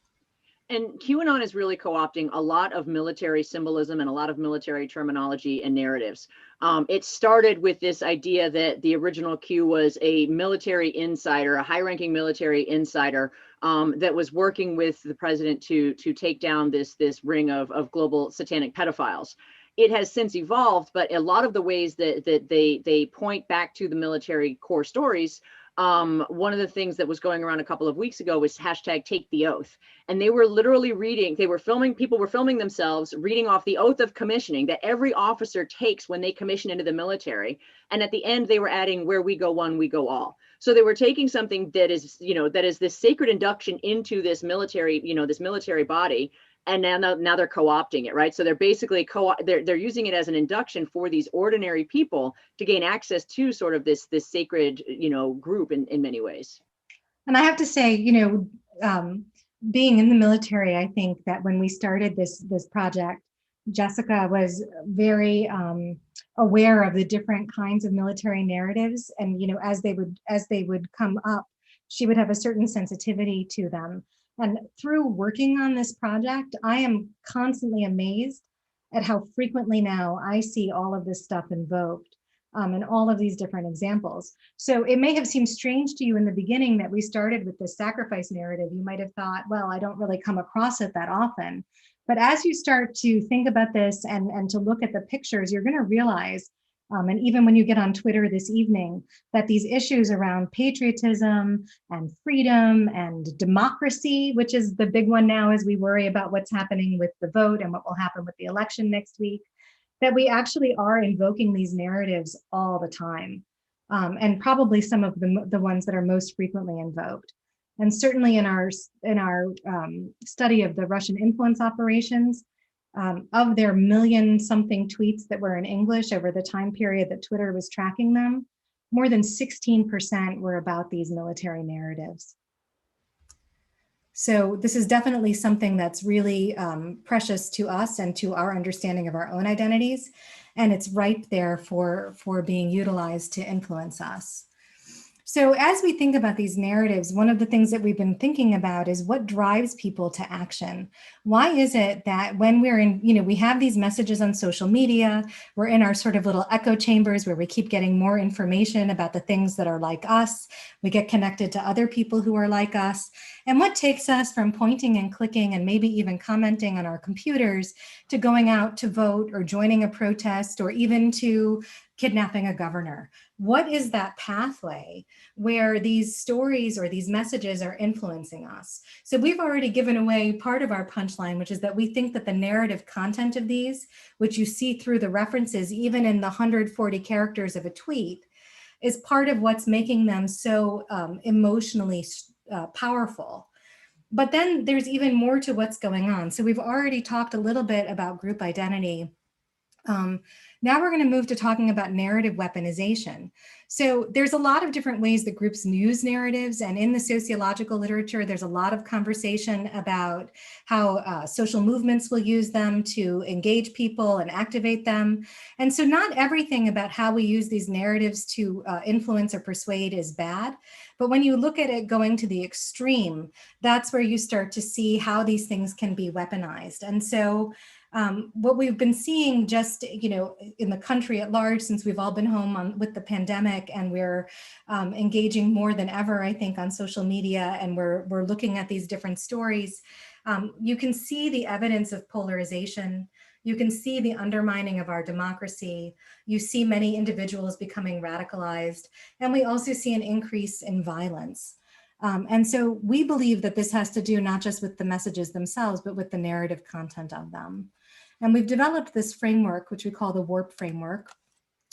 And QAnon is really co-opting a lot of military symbolism and a lot of military terminology and narratives. It started with this idea that the original Q was a military insider, a high-ranking military insider that was working with the president to take down this ring of global satanic pedophiles. It has since evolved, but a lot of the ways that they point back to the military core stories. One of the things that was going around a couple of weeks ago was hashtag take the oath. And they were literally reading, people were filming themselves reading off the oath of commissioning that every officer takes when they commission into the military. And at the end, they were adding, where we go one, we go all. So they were taking something that is, you know, that is this sacred induction into this military, you know, this military body. And now they're co-opting it, right? So they're basically they're using it as an induction for these ordinary people to gain access to sort of this sacred, you know, group in many ways. And I have to say, you know, being in the military, I think that when we started this project, Jessica was very aware of the different kinds of military narratives, and you know, as they would come up, she would have a certain sensitivity to them. And through working on this project, I am constantly amazed at how frequently now I see all of this stuff invoked in all of these different examples. So it may have seemed strange to you in the beginning that we started with this sacrifice narrative. You might have thought, well, I don't really come across it that often. But as you start to think about this and to look at the pictures, you're going to realize, and even when you get on Twitter this evening, that these issues around patriotism and freedom and democracy, which is the big one now as we worry about what's happening with the vote and what will happen with the election next week, that we actually are invoking these narratives all the time, and probably some of the ones that are most frequently invoked. And certainly in our study of the Russian influence operations, of their million-something tweets that were in English over the time period that Twitter was tracking them, more than 16% were about these military narratives. So this is definitely something that's really precious to us and to our understanding of our own identities. And it's right there for being utilized to influence us. So as we think about these narratives, one of the things that we've been thinking about is what drives people to action. Why is it that when we're in, you know, we have these messages on social media, we're in our sort of little echo chambers where we keep getting more information about the things that are like us. We get connected to other people who are like us. And what takes us from pointing and clicking and maybe even commenting on our computers to going out to vote or joining a protest or even to kidnapping a governor? What is that pathway where these stories or these messages are influencing us? So we've already given away part of our punchline, which is that we think that the narrative content of these, which you see through the references, even in the 140 characters of a tweet, is part of what's making them so emotionally powerful. But then there's even more to what's going on. So we've already talked a little bit about group identity. Now we're going to move to talking about narrative weaponization. So there's a lot of different ways that groups use narratives, and in the sociological literature, there's a lot of conversation about how social movements will use them to engage people and activate them. And so not everything about how we use these narratives to influence or persuade is bad, but when you look at it going to the extreme, that's where you start to see how these things can be weaponized. And so what we've been seeing just, in the country at large, since we've all been home with the pandemic, and we're engaging more than ever, I think, on social media, and we're looking at these different stories, you can see the evidence of polarization. You can see the undermining of our democracy. You see many individuals becoming radicalized, and we also see an increase in violence. And so we believe that this has to do not just with the messages themselves, but with the narrative content of them. And we've developed this framework, which we call the WARP framework,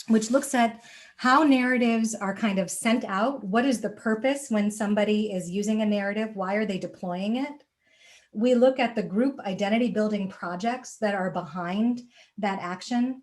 which looks at how narratives are kind of sent out. What is the purpose when somebody is using a narrative? Why are they deploying it? We look at the group identity building projects that are behind that action.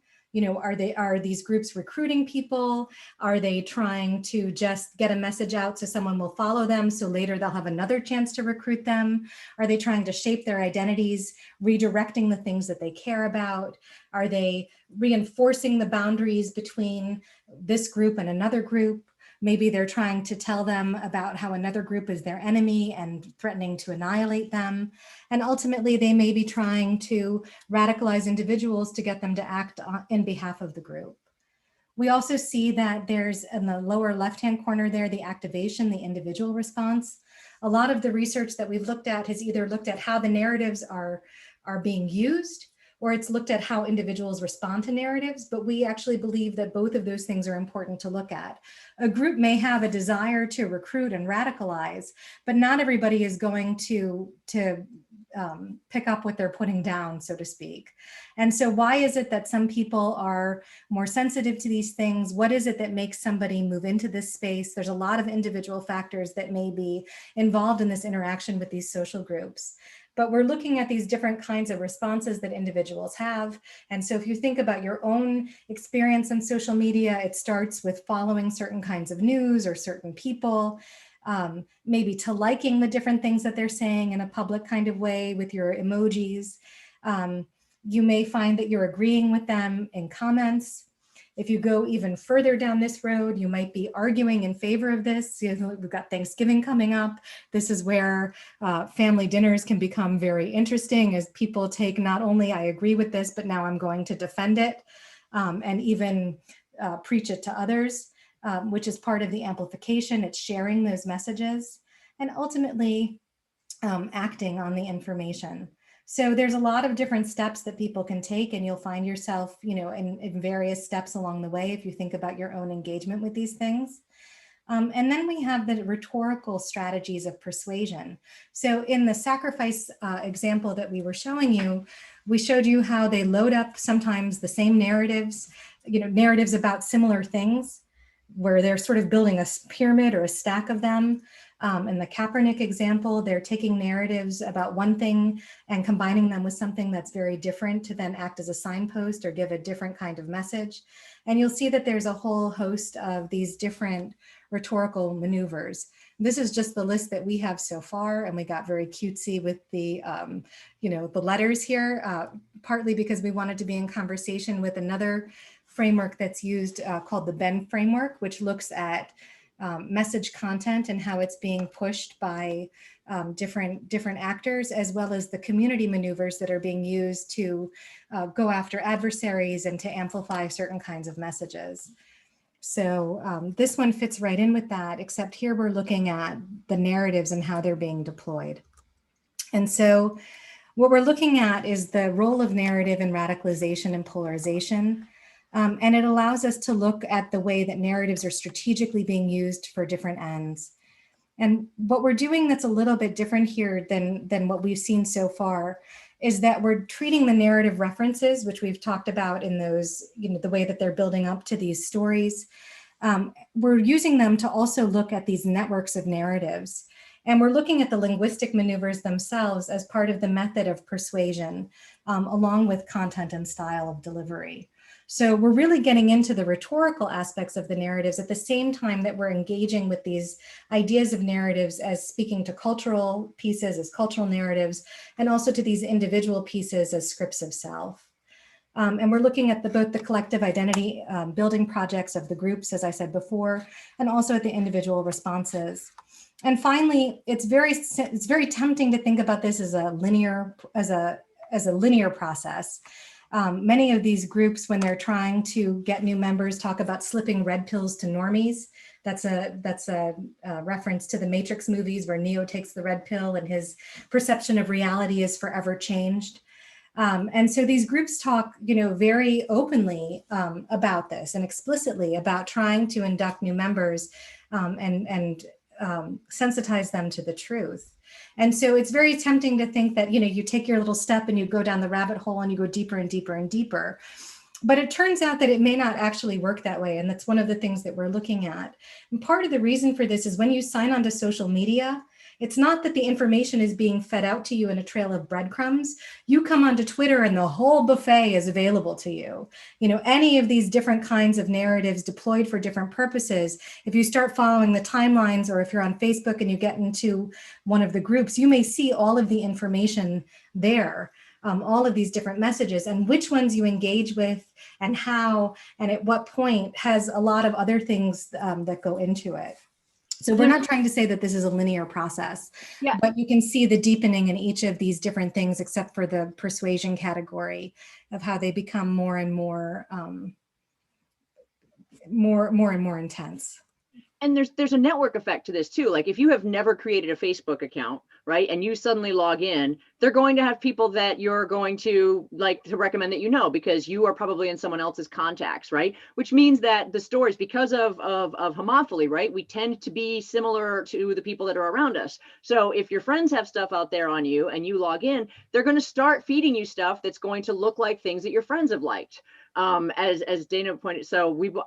Are these groups recruiting people? Are they trying to just get a message out so someone will follow them, so later they'll have another chance to recruit them? Are they trying to shape their identities, redirecting the things that they care about? Are they reinforcing the boundaries between this group and another group? Maybe they're trying to tell them about how another group is their enemy and threatening to annihilate them. And ultimately, they may be trying to radicalize individuals to get them to act in behalf of the group. We also see that there's, in the lower left-hand corner there, the activation, the individual response. A lot of the research that we've looked at has either looked at how the narratives are being used, or it's looked at how individuals respond to narratives, but we actually believe that both of those things are important to look at. A group may have a desire to recruit and radicalize, but not everybody is going to pick up what they're putting down, so to speak. And so why is it that some people are more sensitive to these things? What is it that makes somebody move into this space? There's a lot of individual factors that may be involved in this interaction with these social groups. But we're looking at these different kinds of responses that individuals have. And so if you think about your own experience in social media, it starts with following certain kinds of news or certain people, maybe to liking the different things that they're saying in a public kind of way with your emojis. You may find that you're agreeing with them in comments. If you go even further down this road, you might be arguing in favor of this. We've got Thanksgiving coming up. This is where family dinners can become very interesting, as people take not only I agree with this, but now I'm going to defend it and even preach it to others, which is part of the amplification. It's sharing those messages and ultimately acting on the information. So there's a lot of different steps that people can take, and you'll find yourself, in various steps along the way if you think about your own engagement with these things. And then we have the rhetorical strategies of persuasion. So in the sacrifice example that we were showing you, we showed you how they load up sometimes the same narratives, narratives about similar things, where they're sort of building a pyramid or a stack of them. In the Kaepernick example, they're taking narratives about one thing and combining them with something that's very different to then act as a signpost or give a different kind of message. And you'll see that there's a whole host of these different rhetorical maneuvers. This is just the list that we have so far, and we got very cutesy with the, the letters here, partly because we wanted to be in conversation with another framework that's used called the Ben framework, which looks at message content and how it's being pushed by different actors, as well as the community maneuvers that are being used to go after adversaries and to amplify certain kinds of messages. So this one fits right in with that, except here we're looking at the narratives and how they're being deployed. And so what we're looking at is the role of narrative in radicalization and polarization. And it allows us to look at the way that narratives are strategically being used for different ends. And what we're doing that's a little bit different here than what we've seen so far is that we're treating the narrative references, which we've talked about in those, the way that they're building up to these stories. We're using them to also look at these networks of narratives. And we're looking at the linguistic maneuvers themselves as part of the method of persuasion. along with content and style of delivery. So we're really getting into the rhetorical aspects of the narratives at the same time that we're engaging with these ideas of narratives as speaking to cultural pieces, as cultural narratives, and also to these individual pieces as scripts of self. And we're looking at both the collective identity building projects of the groups, as I said before, and also at the individual responses. And finally, it's very tempting to think about this as a linear process. Many of these groups, when they're trying to get new members, talk about slipping red pills to normies. That's a reference to the Matrix movies where Neo takes the red pill and his perception of reality is forever changed. And so these groups talk, very openly about this and explicitly about trying to induct new members and sensitize them to the truth. And so it's very tempting to think that, you take your little step and you go down the rabbit hole and you go deeper and deeper and deeper. But it turns out that it may not actually work that way. And that's one of the things that we're looking at. And part of the reason for this is when you sign on to social media, it's not that the information is being fed out to you in a trail of breadcrumbs. You come onto Twitter and the whole buffet is available to you. Any of these different kinds of narratives deployed for different purposes, if you start following the timelines or if you're on Facebook and you get into one of the groups, you may see all of the information there. All of these different messages, and which ones you engage with and how and at what point has a lot of other things that go into it. So we're not trying to say that this is a linear process, but you can see the deepening in each of these different things, except for the persuasion category of how they become more and more intense. And there's a network effect to this too. Like if you have never created a Facebook account, right, and you suddenly log in, they're going to have people that you're going to like to recommend that because you are probably in someone else's contacts, right? Which means that the stories, because of homophily, right, we tend to be similar to the people that are around us. So if your friends have stuff out there on you and you log in, they're going to start feeding you stuff that's going to look like things that your friends have liked. As Dana pointed,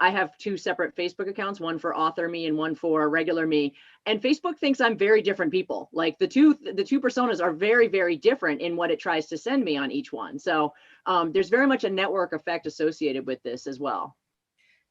I have two separate Facebook accounts, one for author me and one for regular me. And Facebook thinks I'm very different people. Like the two personas are very, very different in what it tries to send me on each one. So there's very much a network effect associated with this as well.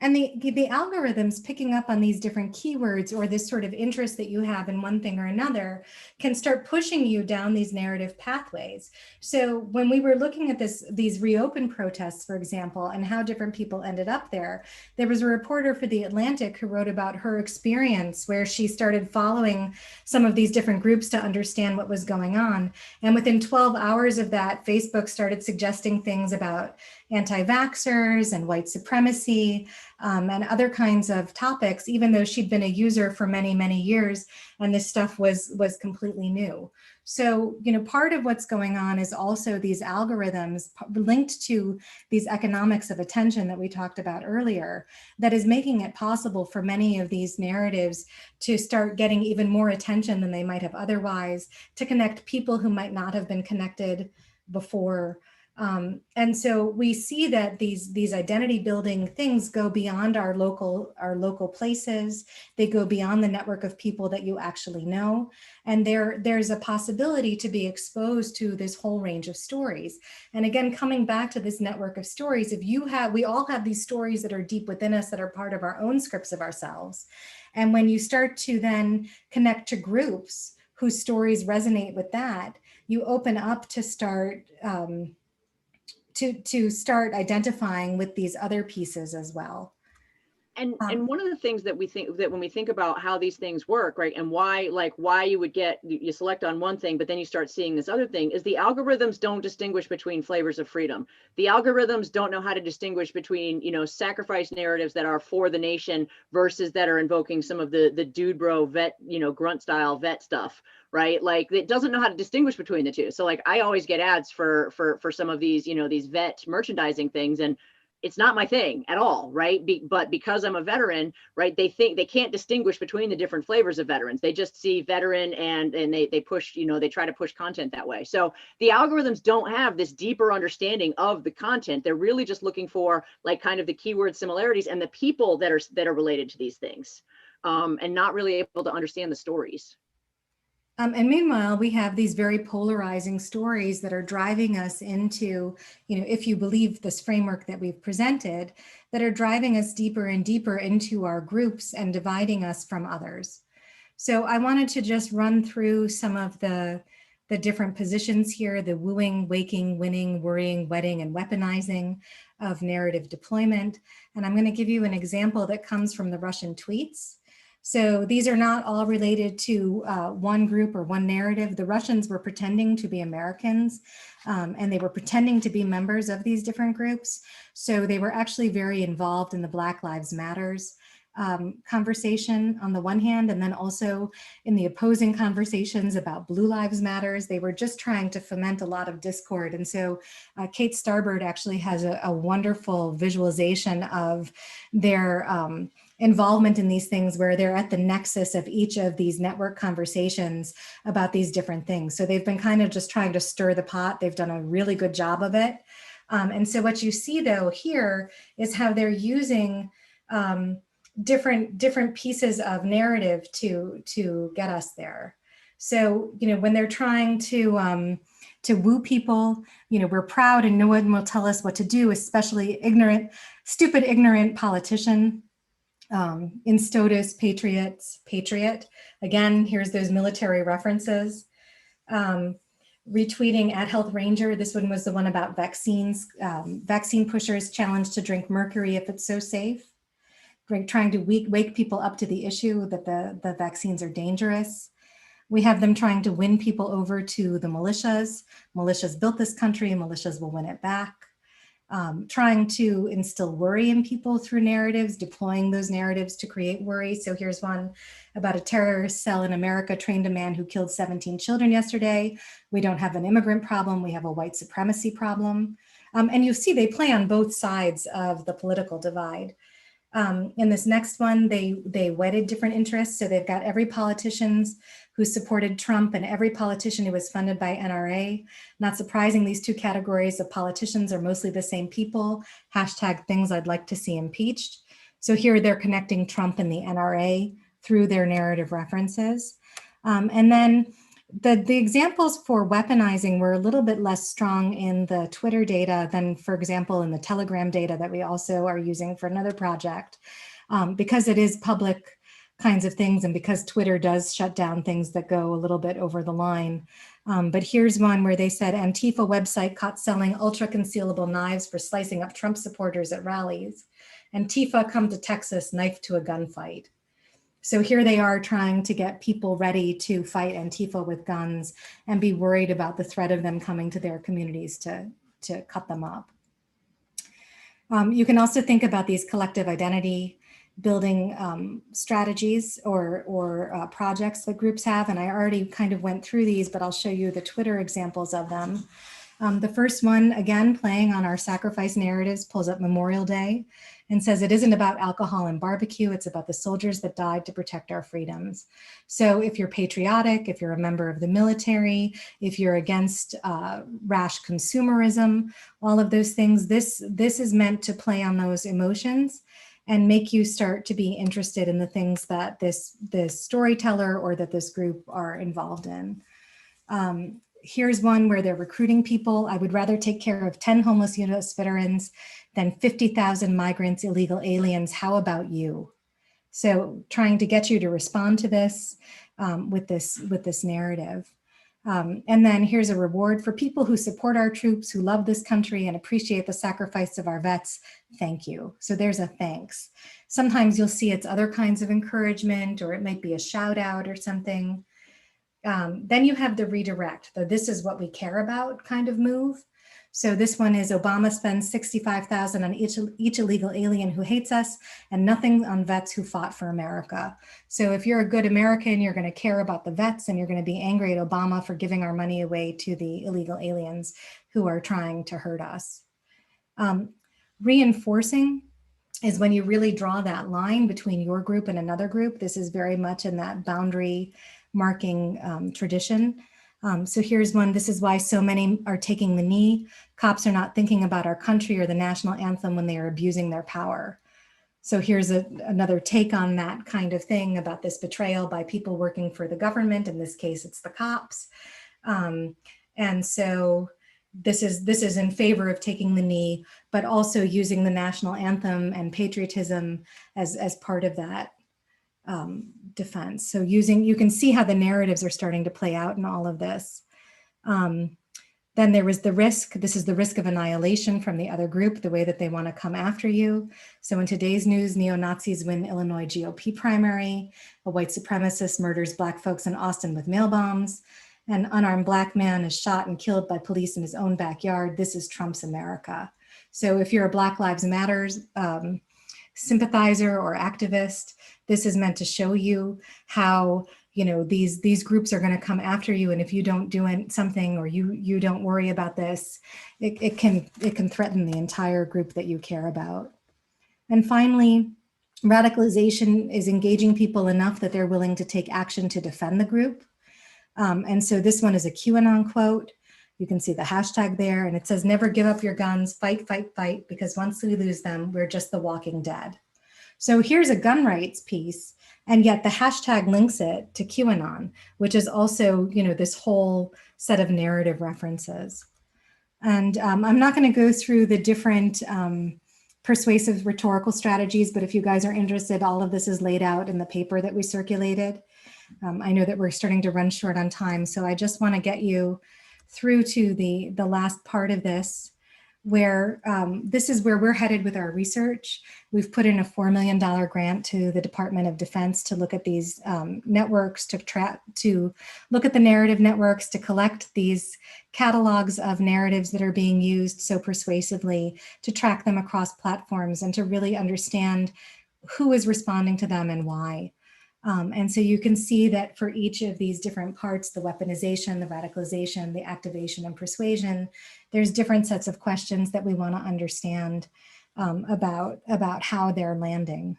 And the algorithms picking up on these different keywords or this sort of interest that you have in one thing or another can start pushing you down these narrative pathways. So when we were looking at these reopen protests, for example, and how different people ended up there was a reporter for The Atlantic who wrote about her experience where she started following some of these different groups to understand what was going on. And within 12 hours of that, Facebook started suggesting things about anti-vaxxers and white supremacy and other kinds of topics, even though she'd been a user for many, many years, and this stuff was completely new. So, part of what's going on is also these algorithms linked to these economics of attention that we talked about earlier, that is making it possible for many of these narratives to start getting even more attention than they might have otherwise, to connect people who might not have been connected before. And so we see that these identity building things go beyond our local places. They go beyond the network of people that you actually know. And there's a possibility to be exposed to this whole range of stories. And again, coming back to this network of stories, we all have these stories that are deep within us that are part of our own scripts of ourselves. And when you start to then connect to groups whose stories resonate with that, you open up to start to start identifying with these other pieces as well. And one of the things that we think that when we think about how these things work, right, and why you select on one thing, but then you start seeing this other thing, is the algorithms don't distinguish between flavors of freedom. The algorithms don't know how to distinguish between, sacrifice narratives that are for the nation versus that are invoking some of the dude bro vet, grunt style vet stuff, right? Like it doesn't know how to distinguish between the two. So like I always get ads for some of these, these vet merchandising things, and it's not my thing at all, right? But because I'm a veteran, right, they think they can't distinguish between the different flavors of veterans. They just see veteran and they push, they try to push content that way. So the algorithms don't have this deeper understanding of the content. They're really just looking for like kind of the keyword similarities and the people that are related to these things, and not really able to understand the stories. And meanwhile, we have these very polarizing stories that are driving us into, if you believe this framework that we've presented, that are driving us deeper and deeper into our groups and dividing us from others. So I wanted to just run through some of the different positions here, the wooing, waking, winning, worrying, wedding, and weaponizing of narrative deployment. And I'm going to give you an example that comes from the Russian tweets. So these are not all related to one group or one narrative. The Russians were pretending to be Americans, and they were pretending to be members of these different groups. So they were actually very involved in the Black Lives Matters conversation on the one hand, and then also in the opposing conversations about Blue Lives Matters. They were just trying to foment a lot of discord. And so Kate Starbird actually has a wonderful visualization of their involvement in these things where they're at the nexus of each of these network conversations about these different things. So they've been kind of just trying to stir the pot. They've done a really good job of it. And so what you see though here is how they're using different pieces of narrative to get us there. So, when they're trying to woo people, we're proud and no one will tell us what to do, especially stupid, ignorant politician. In STOTUS, patriot. Again, here's those military references. Retweeting at Health Ranger. This one was the one about vaccines. Vaccine pushers challenged to drink mercury if it's so safe. Trying to wake people up to the issue that the vaccines are dangerous. We have them trying to win people over to the militias. Militias built this country and militias will win it back. Trying to instill worry in people through narratives, deploying those narratives to create worry. So here's one about a terrorist cell in America trained a man who killed 17 children yesterday. We don't have an immigrant problem, we have a white supremacy problem. And you see they play on both sides of the political divide. In this next one, they wedded different interests. So they've got every politician who supported Trump and every politician who was funded by NRA. Not surprising, these two categories of politicians are mostly the same people. Hashtag things I'd like to see impeached. So here they're connecting Trump and the NRA through their narrative references. And then the examples for weaponizing were a little bit less strong in the Twitter data than, for example, in the Telegram data that we also are using for another project, because it is public kinds of things and because Twitter does shut down things that go a little bit over the line. But here's one where they said Antifa website caught selling ultra concealable knives for slicing up Trump supporters at rallies. Antifa come to Texas, knife to a gunfight. So here they are trying to get people ready to fight Antifa with guns and be worried about the threat of them coming to their communities to cut them up. You can also think about these collective identity building strategies or projects that groups have. And I already kind of went through these, but I'll show you the Twitter examples of them. The first one, again, playing on our sacrifice narratives, pulls up Memorial Day and says it isn't about alcohol and barbecue, it's about the soldiers that died to protect our freedoms. So if you're patriotic, if you're a member of the military, if you're against rash consumerism, all of those things, this is meant to play on those emotions and make you start to be interested in the things that this storyteller or that this group are involved in. Here's one where they're recruiting people. I would rather take care of 10 homeless U.S. veterans than 50,000 migrants, illegal aliens. How about you? So trying to get you to respond to this with this narrative. And then here's a reward for people who support our troops, who love this country and appreciate the sacrifice of our vets. Thank you. So there's a thanks. Sometimes you'll see it's other kinds of encouragement, or it might be a shout out or something. Then you have the redirect, the this is what we care about kind of move. So this one is Obama spends $65,000 on each illegal alien who hates us and nothing on vets who fought for America. So if you're a good American, you're going to care about the vets and you're going to be angry at Obama for giving our money away to the illegal aliens who are trying to hurt us. Reinforcing is when you really draw that line between your group and another group. This is very much in that boundary marking tradition. So here's one. This is why so many are taking the knee. Cops are not thinking about our country or the national anthem when they are abusing their power. So here's another take on that kind of thing about this betrayal by people working for the government. In this case, it's the cops. And so this is in favor of taking the knee, but also using the national anthem and patriotism as part of that defense. So you can see how the narratives are starting to play out in all of this. Then there was the risk. This is the risk of annihilation from the other group, the way that they want to come after you. So in today's news, neo-Nazis win Illinois GOP primary. A white supremacist murders Black folks in Austin with mail bombs. An unarmed Black man is shot and killed by police in his own backyard. This is Trump's America. So if you're a Black Lives Matter sympathizer or activist, this is meant to show you how these groups are going to come after you, and if you don't do something or you don't worry about this, it can threaten the entire group that you care about. And finally, radicalization is engaging people enough that they're willing to take action to defend the group. And so this one is a QAnon quote. You can see the hashtag there, and it says, "Never give up your guns, fight, fight, fight, because once we lose them, we're just the walking dead." So here's a gun rights piece, and yet the hashtag links it to QAnon, which is also, this whole set of narrative references. And I'm not going to go through the different persuasive rhetorical strategies, but if you guys are interested, all of this is laid out in the paper that we circulated. I know that we're starting to run short on time, so I just want to get you through to the last part of this, where this is where we're headed with our research. We've put in a $4 million grant to the Department of Defense to look at these networks, to look at the narrative networks, to collect these catalogs of narratives that are being used so persuasively, to track them across platforms and to really understand who is responding to them and why. And so you can see that for each of these different parts, the weaponization, the radicalization, the activation and persuasion, there's different sets of questions that we want to understand about how they're landing.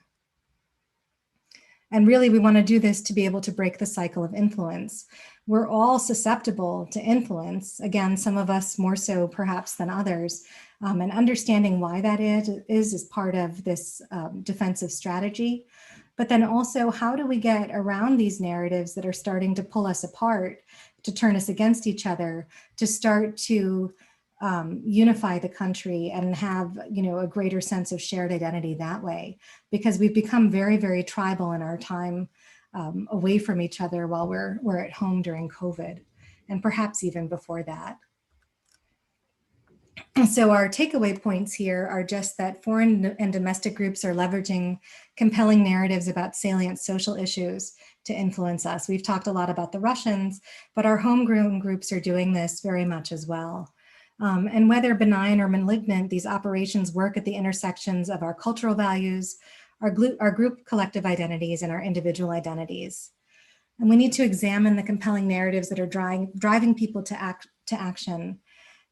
And really, we want to do this to be able to break the cycle of influence. We're all susceptible to influence. Again, some of us more so perhaps than others. And understanding why that is part of this defensive strategy. But then also, how do we get around these narratives that are starting to pull us apart, to turn us against each other, to start to unify the country and have, a greater sense of shared identity that way? Because we've become very, very tribal in our time away from each other while we're at home during COVID, and perhaps even before that. So our takeaway points here are just that foreign and domestic groups are leveraging compelling narratives about salient social issues to influence us. We've talked a lot about the Russians, but our homegrown groups are doing this very much as well. And whether benign or malignant, these operations work at the intersections of our cultural values, our group collective identities, and our individual identities. And we need to examine the compelling narratives that are driving people to action,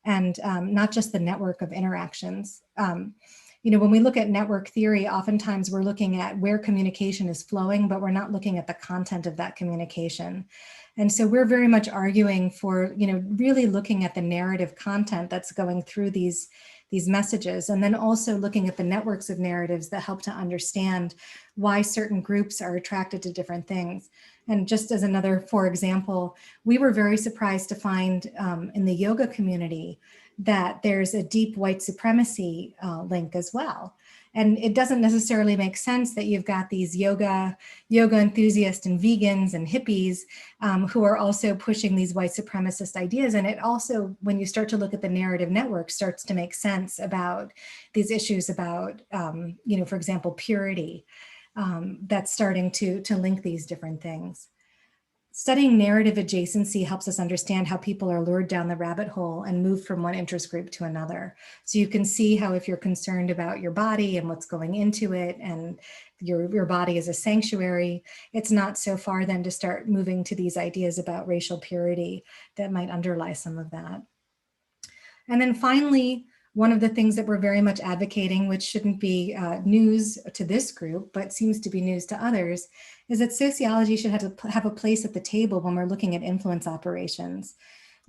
and not just the network of interactions. When we look at network theory, oftentimes we're looking at where communication is flowing, but we're not looking at the content of that communication. And so we're very much arguing for, really looking at the narrative content that's going through these messages, and then also looking at the networks of narratives that help to understand why certain groups are attracted to different things. And just as another, for example, we were very surprised to find in the yoga community that there's a deep white supremacy link as well. And it doesn't necessarily make sense that you've got these yoga enthusiasts and vegans and hippies who are also pushing these white supremacist ideas. And it also, when you start to look at the narrative network, starts to make sense about these issues about, for example, purity, that's starting to link these different things. Studying narrative adjacency helps us understand how people are lured down the rabbit hole and move from one interest group to another. So you can see how, if you're concerned about your body and what's going into it, and your body is a sanctuary, it's not so far then to start moving to these ideas about racial purity that might underlie some of that. And then finally, one of the things that we're very much advocating, which shouldn't be news to this group, but seems to be news to others, is that sociology should have a place at the table when we're looking at influence operations.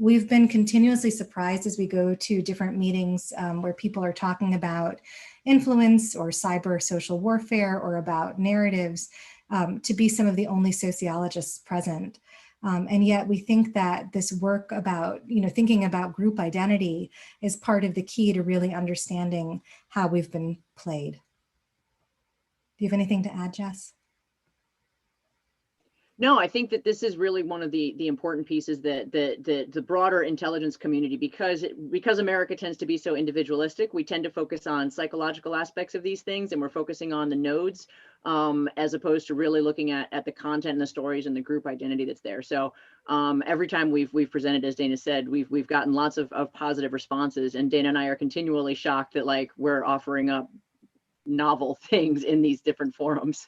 We've been continuously surprised as we go to different meetings where people are talking about influence or cyber social warfare or about narratives to be some of the only sociologists present. And yet we think that this work about, thinking about group identity is part of the key to really understanding how we've been played. Do you have anything to add, Jess? No, I think that this is really one of the important pieces that the broader intelligence community, because America tends to be so individualistic, we tend to focus on psychological aspects of these things, and we're focusing on the nodes as opposed to really looking at the content and the stories and the group identity that's there. So every time we've presented, as Dana said, we've gotten lots of positive responses, and Dana and I are continually shocked that like we're offering up novel things in these different forums.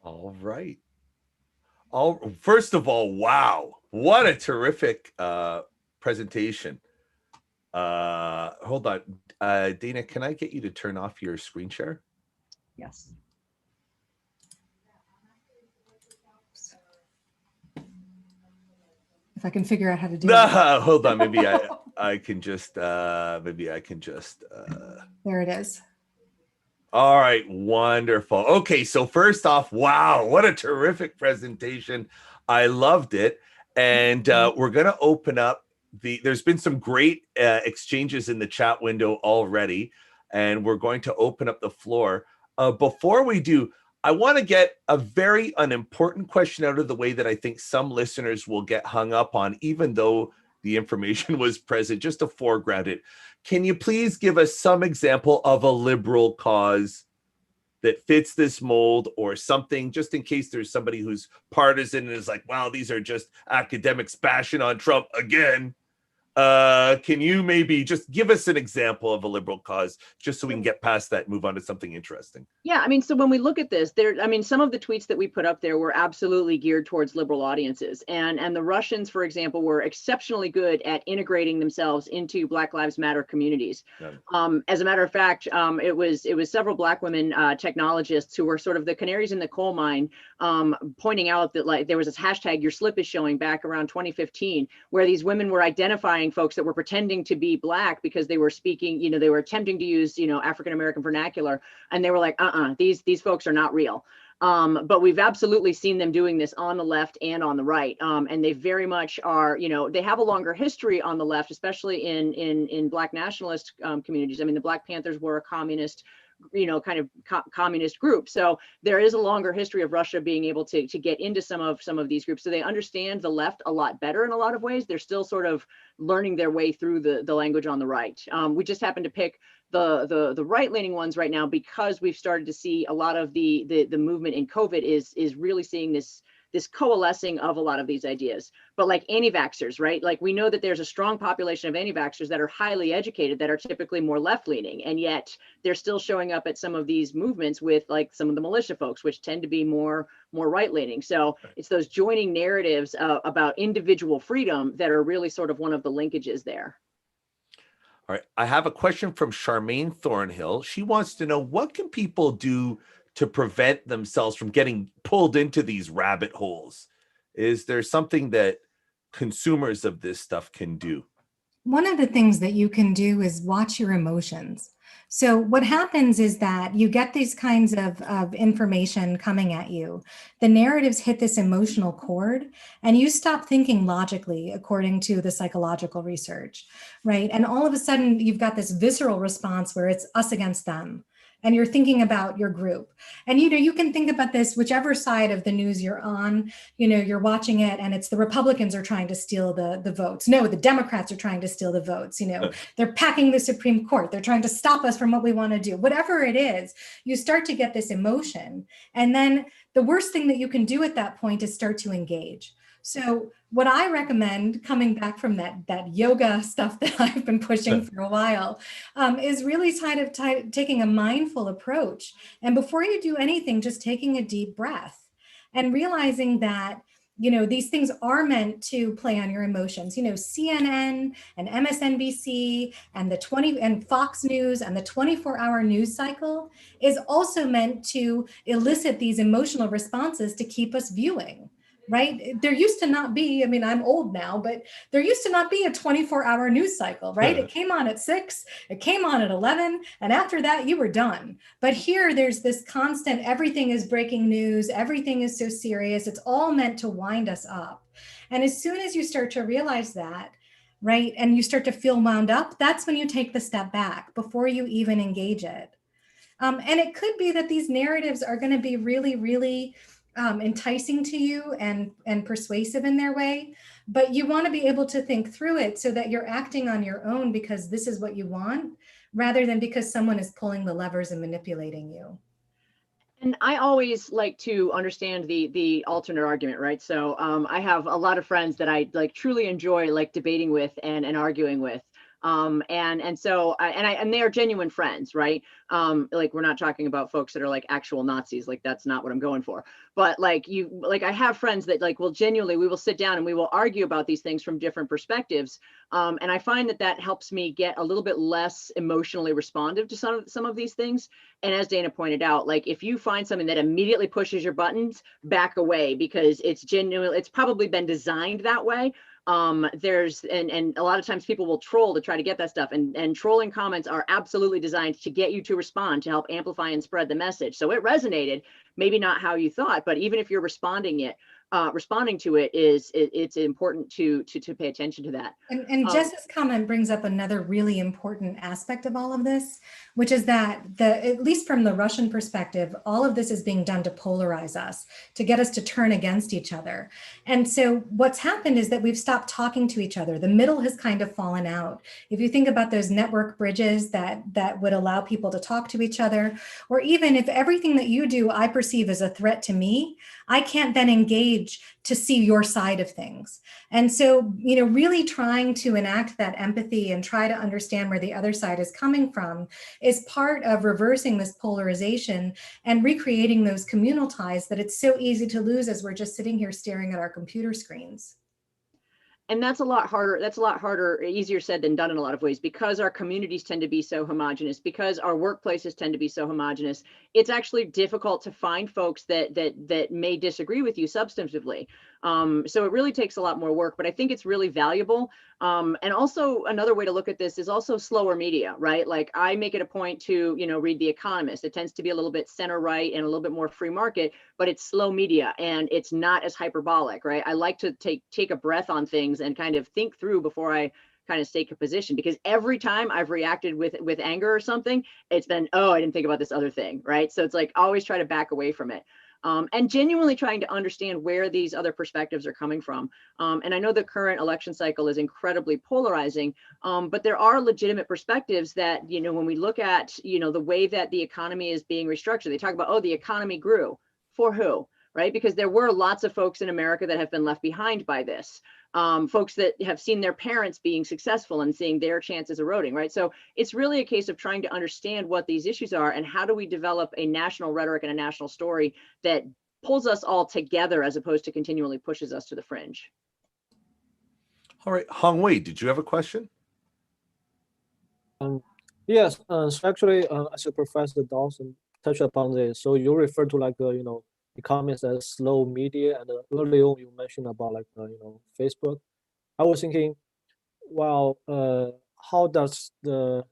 All right. First of all, wow, what a terrific presentation. Hold on. Dana, can I get you to turn off your screen share? Yes. If I can figure out how to do it. Hold on. Maybe I can just there it is. All right, wonderful. Okay, so first off, wow, what a terrific presentation. I loved it. And we're going to open up there's been some great exchanges in the chat window already, and we're going to open up the floor. Before we do, I want to get a very unimportant question out of the way that I think some listeners will get hung up on, even though the information was present, just to foreground it. Can you please give us some example of a liberal cause that fits this mold, or something, just in case there's somebody who's partisan and is like, wow, these are just academics bashing on Trump again. Can you maybe just give us an example of a liberal cause, just so we can get past that and move on to something interesting? Yeah, I mean, so when we look at this, some of the tweets that we put up there were absolutely geared towards liberal audiences. And the Russians, for example, were exceptionally good at integrating themselves into Black Lives Matter communities. Yeah. As a matter of fact, it was several Black women technologists who were sort of the canaries in the coal mine, pointing out that like there was this hashtag, your slip is showing, back around 2015, where these women were identifying folks that were pretending to be Black because they were speaking, they were attempting to use, African-American vernacular, and they were like, these folks are not real. But we've absolutely seen them doing this on the left and on the right. And they very much are, they have a longer history on the left, especially in Black nationalist communities. I mean, the Black Panthers were a communist, kind of communist group. So there is a longer history of Russia being able to get into some of these groups. So they understand the left a lot better in a lot of ways. They're still sort of learning their way through the language on the right. We just happen to pick the right-leaning ones right now because we've started to see a lot of the movement in COVID is really seeing this coalescing of a lot of these ideas. But like anti-vaxxers, right? Like we know that there's a strong population of anti-vaxxers that are highly educated, that are typically more left-leaning, and yet they're still showing up at some of these movements with like some of the militia folks, which tend to be more right-leaning. So it's those joining narratives about individual freedom that are really sort of one of the linkages there. All right, I have a question from Charmaine Thornhill. She wants to know, what can people do to prevent themselves from getting pulled into these rabbit holes? Is there something that consumers of this stuff can do? One of the things that you can do is watch your emotions. So what happens is that you get these kinds of information coming at you. The narratives hit this emotional chord, and you stop thinking logically according to the psychological research, right? And all of a sudden you've got this visceral response where it's us against them. And you're thinking about your group. And, you can think about this, whichever side of the news you're on, you're watching it and it's the Republicans are trying to steal the votes. No, the Democrats are trying to steal the votes. They're packing the Supreme Court. They're trying to stop us from what we want to do. Whatever it is, you start to get this emotion. And then the worst thing that you can do at that point is start to engage. So what I recommend, coming back from that yoga stuff that I've been pushing for a while, is really taking a mindful approach. And before you do anything, just taking a deep breath and realizing that, these things are meant to play on your emotions. CNN and MSNBC and Fox News and the 24-hour news cycle is also meant to elicit these emotional responses to keep us viewing. right? There used to not be, I mean, I'm old now, but there used to not be a 24-hour news cycle, right? It came on at 6, it came on at 11, and after that you were done. But here there's this constant, everything is breaking news, everything is so serious, it's all meant to wind us up. And as soon as you start to realize that, right, and you start to feel wound up, that's when you take the step back before you even engage it. And it could be that these narratives are going to be really, really enticing to you and persuasive in their way, but you want to be able to think through it so that you're acting on your own because this is what you want, rather than because someone is pulling the levers and manipulating you. And I always like to understand the alternate argument, right? So I have a lot of friends that I like truly enjoy like debating with and arguing with. And they are genuine friends, right? Like we're not talking about folks that are like actual Nazis, like that's not what I'm going for. But like I have friends that like will genuinely, we will sit down and we will argue about these things from different perspectives. And I find that helps me get a little bit less emotionally responsive to some of these things. And as Dana pointed out, like if you find something that immediately pushes your buttons, back away, because it's genuine, it's probably been designed that way. There's and a lot of times people will troll to try to get that stuff, and trolling comments are absolutely designed to get you to respond, to help amplify and spread the message. So it resonated, maybe not how you thought, but even if you're responding to it, it's important to pay attention to that. And Jess's comment brings up another really important aspect of all of this, which is that at least from the Russian perspective, all of this is being done to polarize us, to get us to turn against each other. And so what's happened is that we've stopped talking to each other. The middle has kind of fallen out. If you think about those network bridges that would allow people to talk to each other, or even if everything that you do I perceive as a threat to me, I can't then engage to see your side of things. And so, really trying to enact that empathy and try to understand where the other side is coming from is part of reversing this polarization and recreating those communal ties that it's so easy to lose as we're just sitting here staring at our computer screens. And that's a lot harder. That's a lot harder, easier said than done in a lot of ways, because our communities tend to be so homogenous, because our workplaces tend to be so homogenous. It's actually difficult to find folks that may disagree with you substantively. So it really takes a lot more work, but I think it's really valuable. And also another way to look at this is also slower media, right? Like I make it a point to, read The Economist. It tends to be a little bit center right and a little bit more free market, but it's slow media and it's not as hyperbolic, right? I like to take a breath on things and kind of think through before I kind of take a position, because every time I've reacted with anger or something, it's been, oh, I didn't think about this other thing, right? So it's like always try to back away from it. And genuinely trying to understand where these other perspectives are coming from. And I know the current election cycle is incredibly polarizing, but there are legitimate perspectives that, when we look at, the way that the economy is being restructured, they talk about, oh, the economy grew. For who? Right? Because there were lots of folks in America that have been left behind by this. Folks that have seen their parents being successful and seeing their chances eroding, right? So it's really a case of trying to understand what these issues are and how do we develop a national rhetoric and a national story that pulls us all together as opposed to continually pushes us to the fringe. All right, Hong Wei, did you have a question? Yes, so actually, as Professor Dawson touched upon this, so you refer to like economists as slow media, and earlier on you mentioned about like Facebook. I was thinking, well, how does the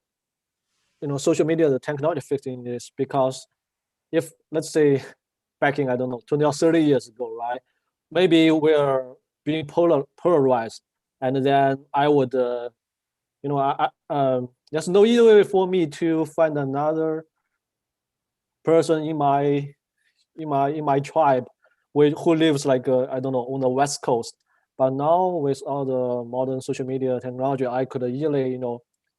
social media, the technology fit in this? Because if let's say back in, I don't know, 20 or 30 years ago, right? Maybe we're being polarized, and then I would, there's no easy way for me to find another person in my tribe who lives like I don't know, on the West Coast. But now with all the modern social media technology, I could easily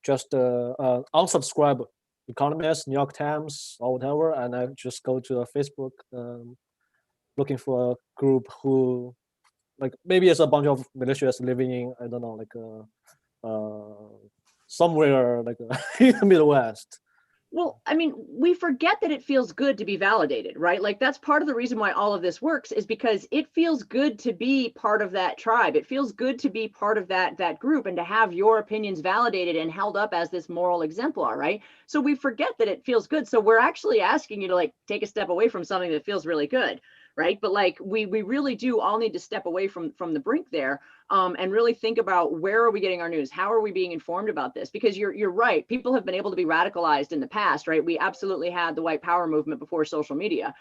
just unsubscribe Economist, New York Times, or whatever, and I just go to Facebook looking for a group who, like, maybe it's a bunch of militias living in, I don't know, like somewhere like in the Midwest. Well, I mean, we forget that it feels good to be validated, right? Like that's part of the reason why all of this works, is because it feels good to be part of that tribe. It feels good to be part of that group and to have your opinions validated and held up as this moral exemplar, right? So we forget that it feels good. So we're actually asking you to like take a step away from something that feels really good, right? But like we really do all need to step away from the brink there, and really think about where are we getting our news? How are we being informed about this? Because you're right, people have been able to be radicalized in the past, right? We absolutely had the white power movement before social media.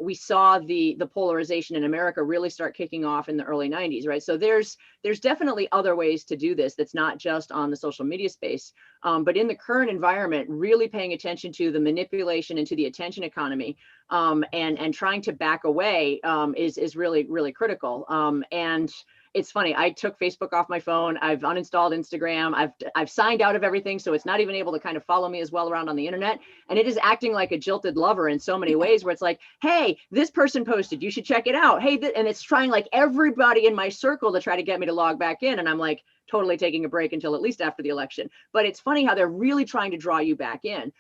We saw the polarization in America really start kicking off in the early 90s, right? So there's definitely other ways to do this that's not just on the social media space, but in the current environment, really paying attention to the manipulation and to the attention economy, and trying to back away is really critical. And it's funny, I took Facebook off my phone. I've uninstalled Instagram. I've signed out of everything, so it's not even able to kind of follow me as well around on the internet. And it is acting like a jilted lover in so many ways, where it's like, hey, this person posted, you should check it out. Hey, and it's trying like everybody in my circle to try to get me to log back in. And I'm like totally taking a break until at least after the election. But it's funny how they're really trying to draw you back in,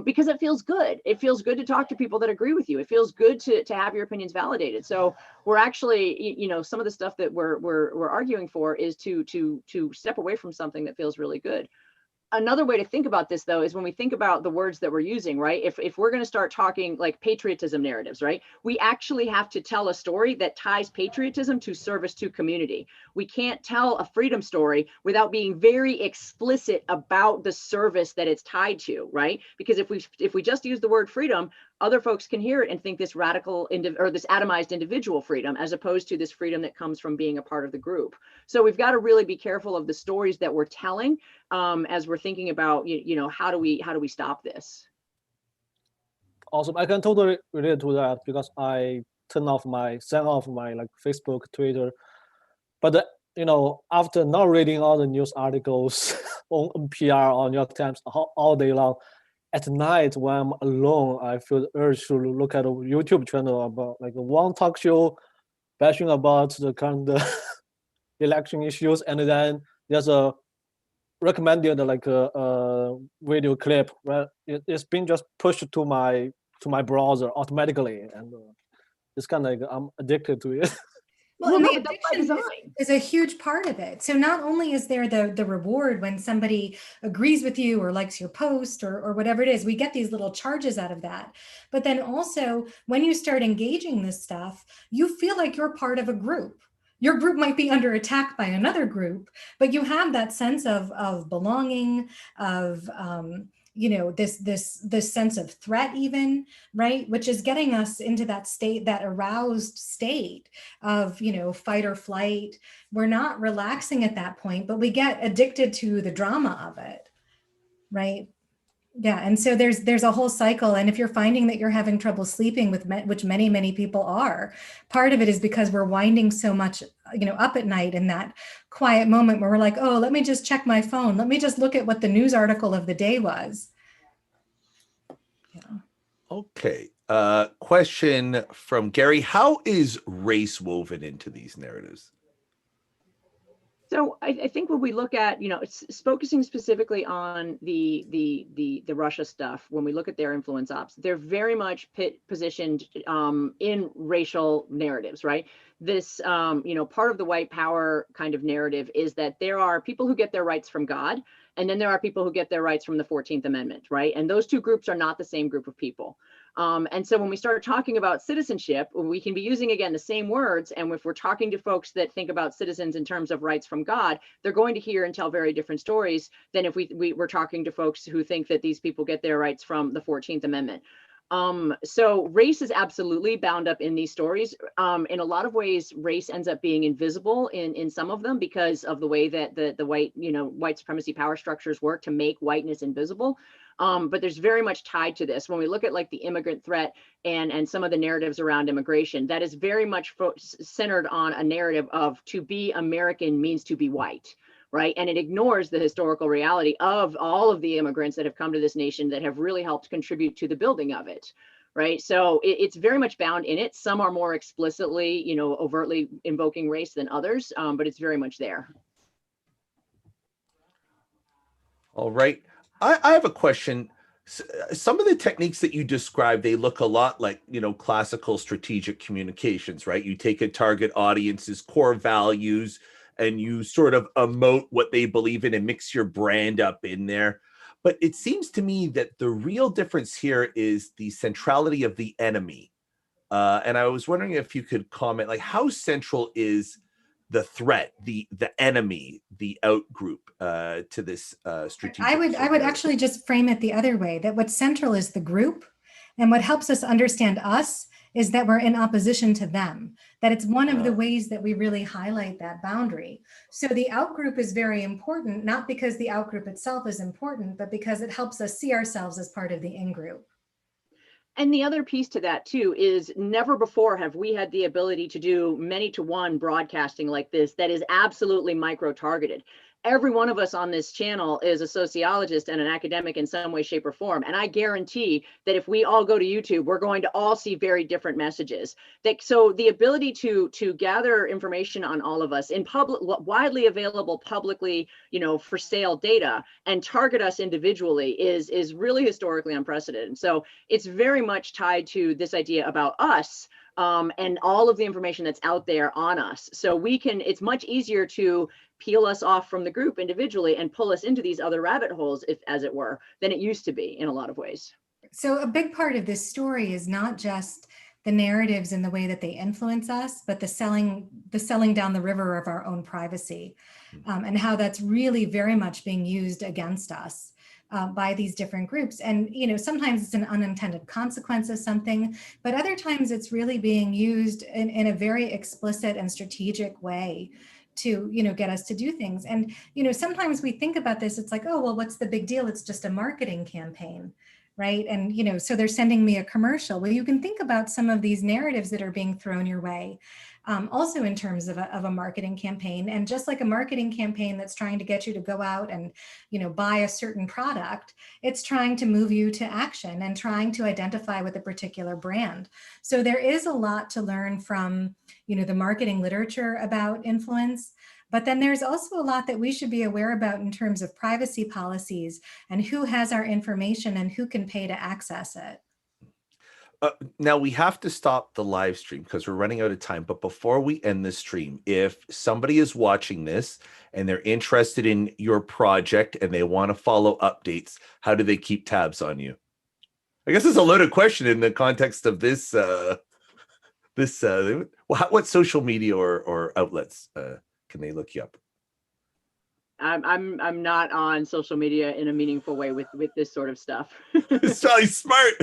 because it feels good. It feels good to talk to people that agree with you. It feels good to have your opinions validated. So we're actually, some of the stuff that we're arguing for is to step away from something that feels really good. Another way to think about this, though, is when we think about the words that we're using, right? If we're going to start talking like patriotism narratives, right? We actually have to tell a story that ties patriotism to service to community. We can't tell a freedom story without being very explicit about the service that it's tied to, right? Because if we just use the word freedom, other folks can hear it and think this radical or this atomized individual freedom, as opposed to this freedom that comes from being a part of the group. So we've got to really be careful of the stories that we're telling, as we're thinking about, how do we stop this? Awesome. I can totally relate to that, because I sent off my like Facebook, Twitter, but after not reading all the news articles on NPR or New York Times all day long, at night when I'm alone, I feel the urge to look at a YouTube channel about like one talk show bashing about the current election issues, and then there's a recommended like a video clip where it's been just pushed to my browser automatically, and it's kind of like I'm addicted to it. Well, and no, the but that's by addiction design. is a huge part of it. So not only is there the reward when somebody agrees with you or likes your post or whatever it is, we get these little charges out of that. But then also when you start engaging this stuff, you feel like you're part of a group. Your group might be under attack by another group, but you have that sense of belonging, of this sense of threat even, right? Which is getting us into that state, that aroused state of, fight or flight. We're not relaxing at that point, but we get addicted to the drama of it, right? Yeah, and so there's a whole cycle. And if you're finding that you're having trouble sleeping, which many people are, part of it is because we're winding so much, up at night in that quiet moment where we're like, oh, let me just check my phone. Let me just look at what the news article of the day was. Yeah. Okay. Question from Gary. How is race woven into these narratives? So I think when we look at, it's focusing specifically on the Russia stuff, when we look at their influence ops, they're very much positioned in racial narratives, right? This, part of the white power kind of narrative is that there are people who get their rights from God, and then there are people who get their rights from the 14th Amendment, right? And those two groups are not the same group of people. And so when we start talking about citizenship, we can be using, again, the same words. And if we're talking to folks that think about citizens in terms of rights from God, they're going to hear and tell very different stories than if we're talking to folks who think that these people get their rights from the 14th Amendment. So race is absolutely bound up in these stories. In a lot of ways, race ends up being invisible in some of them because of the way that the white supremacy power structures work to make whiteness invisible. But there's very much tied to this. When we look at like the immigrant threat and some of the narratives around immigration, that is very much centered on a narrative of to be American means to be white. Right. And it ignores the historical reality of all of the immigrants that have come to this nation that have really helped contribute to the building of it. Right. So it's very much bound in it. Some are more explicitly, overtly invoking race than others, but it's very much there. All right. I have a question. Some of the techniques that you describe, they look a lot like, classical strategic communications, right? You take a target audience's core values and you sort of emote what they believe in and mix your brand up in there. But it seems to me that the real difference here is the centrality of the enemy. And I was wondering if you could comment, like, how central is the threat, the enemy, the out group to this strategic? I would actually just frame it the other way, that what's central is the group, and what helps us understand us is that we're in opposition to them, that it's one of the ways that we really highlight that boundary. So the outgroup is very important, not because the outgroup itself is important, but because it helps us see ourselves as part of the in-group. And the other piece to that too is never before have we had the ability to do many-to-one broadcasting like this that is absolutely micro-targeted. Every one of us on this channel is a sociologist and an academic in some way, shape, or form. And I guarantee that if we all go to YouTube, we're going to all see very different messages. So the ability to gather information on all of us in public, widely available, publicly, for sale data, and target us individually is really historically unprecedented. So it's very much tied to this idea about us. And all of the information that's out there on us. So it's much easier to peel us off from the group individually and pull us into these other rabbit holes, as it were, than it used to be in a lot of ways. So a big part of this story is not just the narratives and the way that they influence us, but the selling down the river of our own privacy, and how that's really very much being used against us. By these different groups. And, sometimes it's an unintended consequence of something, but other times it's really being used in a very explicit and strategic way to, get us to do things. And, sometimes we think about this, it's like, oh, well, what's the big deal? It's just a marketing campaign, right? And, so they're sending me a commercial. Well, you can think about some of these narratives that are being thrown your way. Also in terms of a marketing campaign, and just like a marketing campaign that's trying to get you to go out and buy a certain product, it's trying to move you to action and trying to identify with a particular brand. So there is a lot to learn from the marketing literature about influence, but then there's also a lot that we should be aware about in terms of privacy policies and who has our information and who can pay to access it. Now we have to stop the live stream because we're running out of time. But before we end the stream, if somebody is watching this and they're interested in your project and they want to follow updates, how do they keep tabs on you? I guess it's a loaded question in the context of this. What social media or outlets can they look you up? I'm not on social media in a meaningful way with this sort of stuff. It's really smart.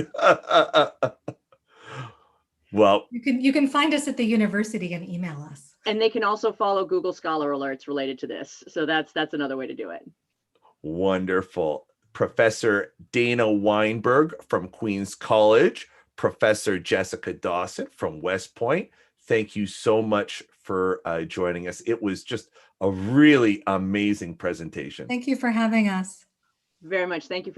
Well, you can find us at the university and email us. And they can also follow Google Scholar alerts related to this. So that's another way to do it. Wonderful. Professor Dana Weinberg from Queens College, Professor Jessica Dawson from West Point. Thank you so much for joining us. It was just a really amazing presentation. Thank you for having us. Very much. Thank you for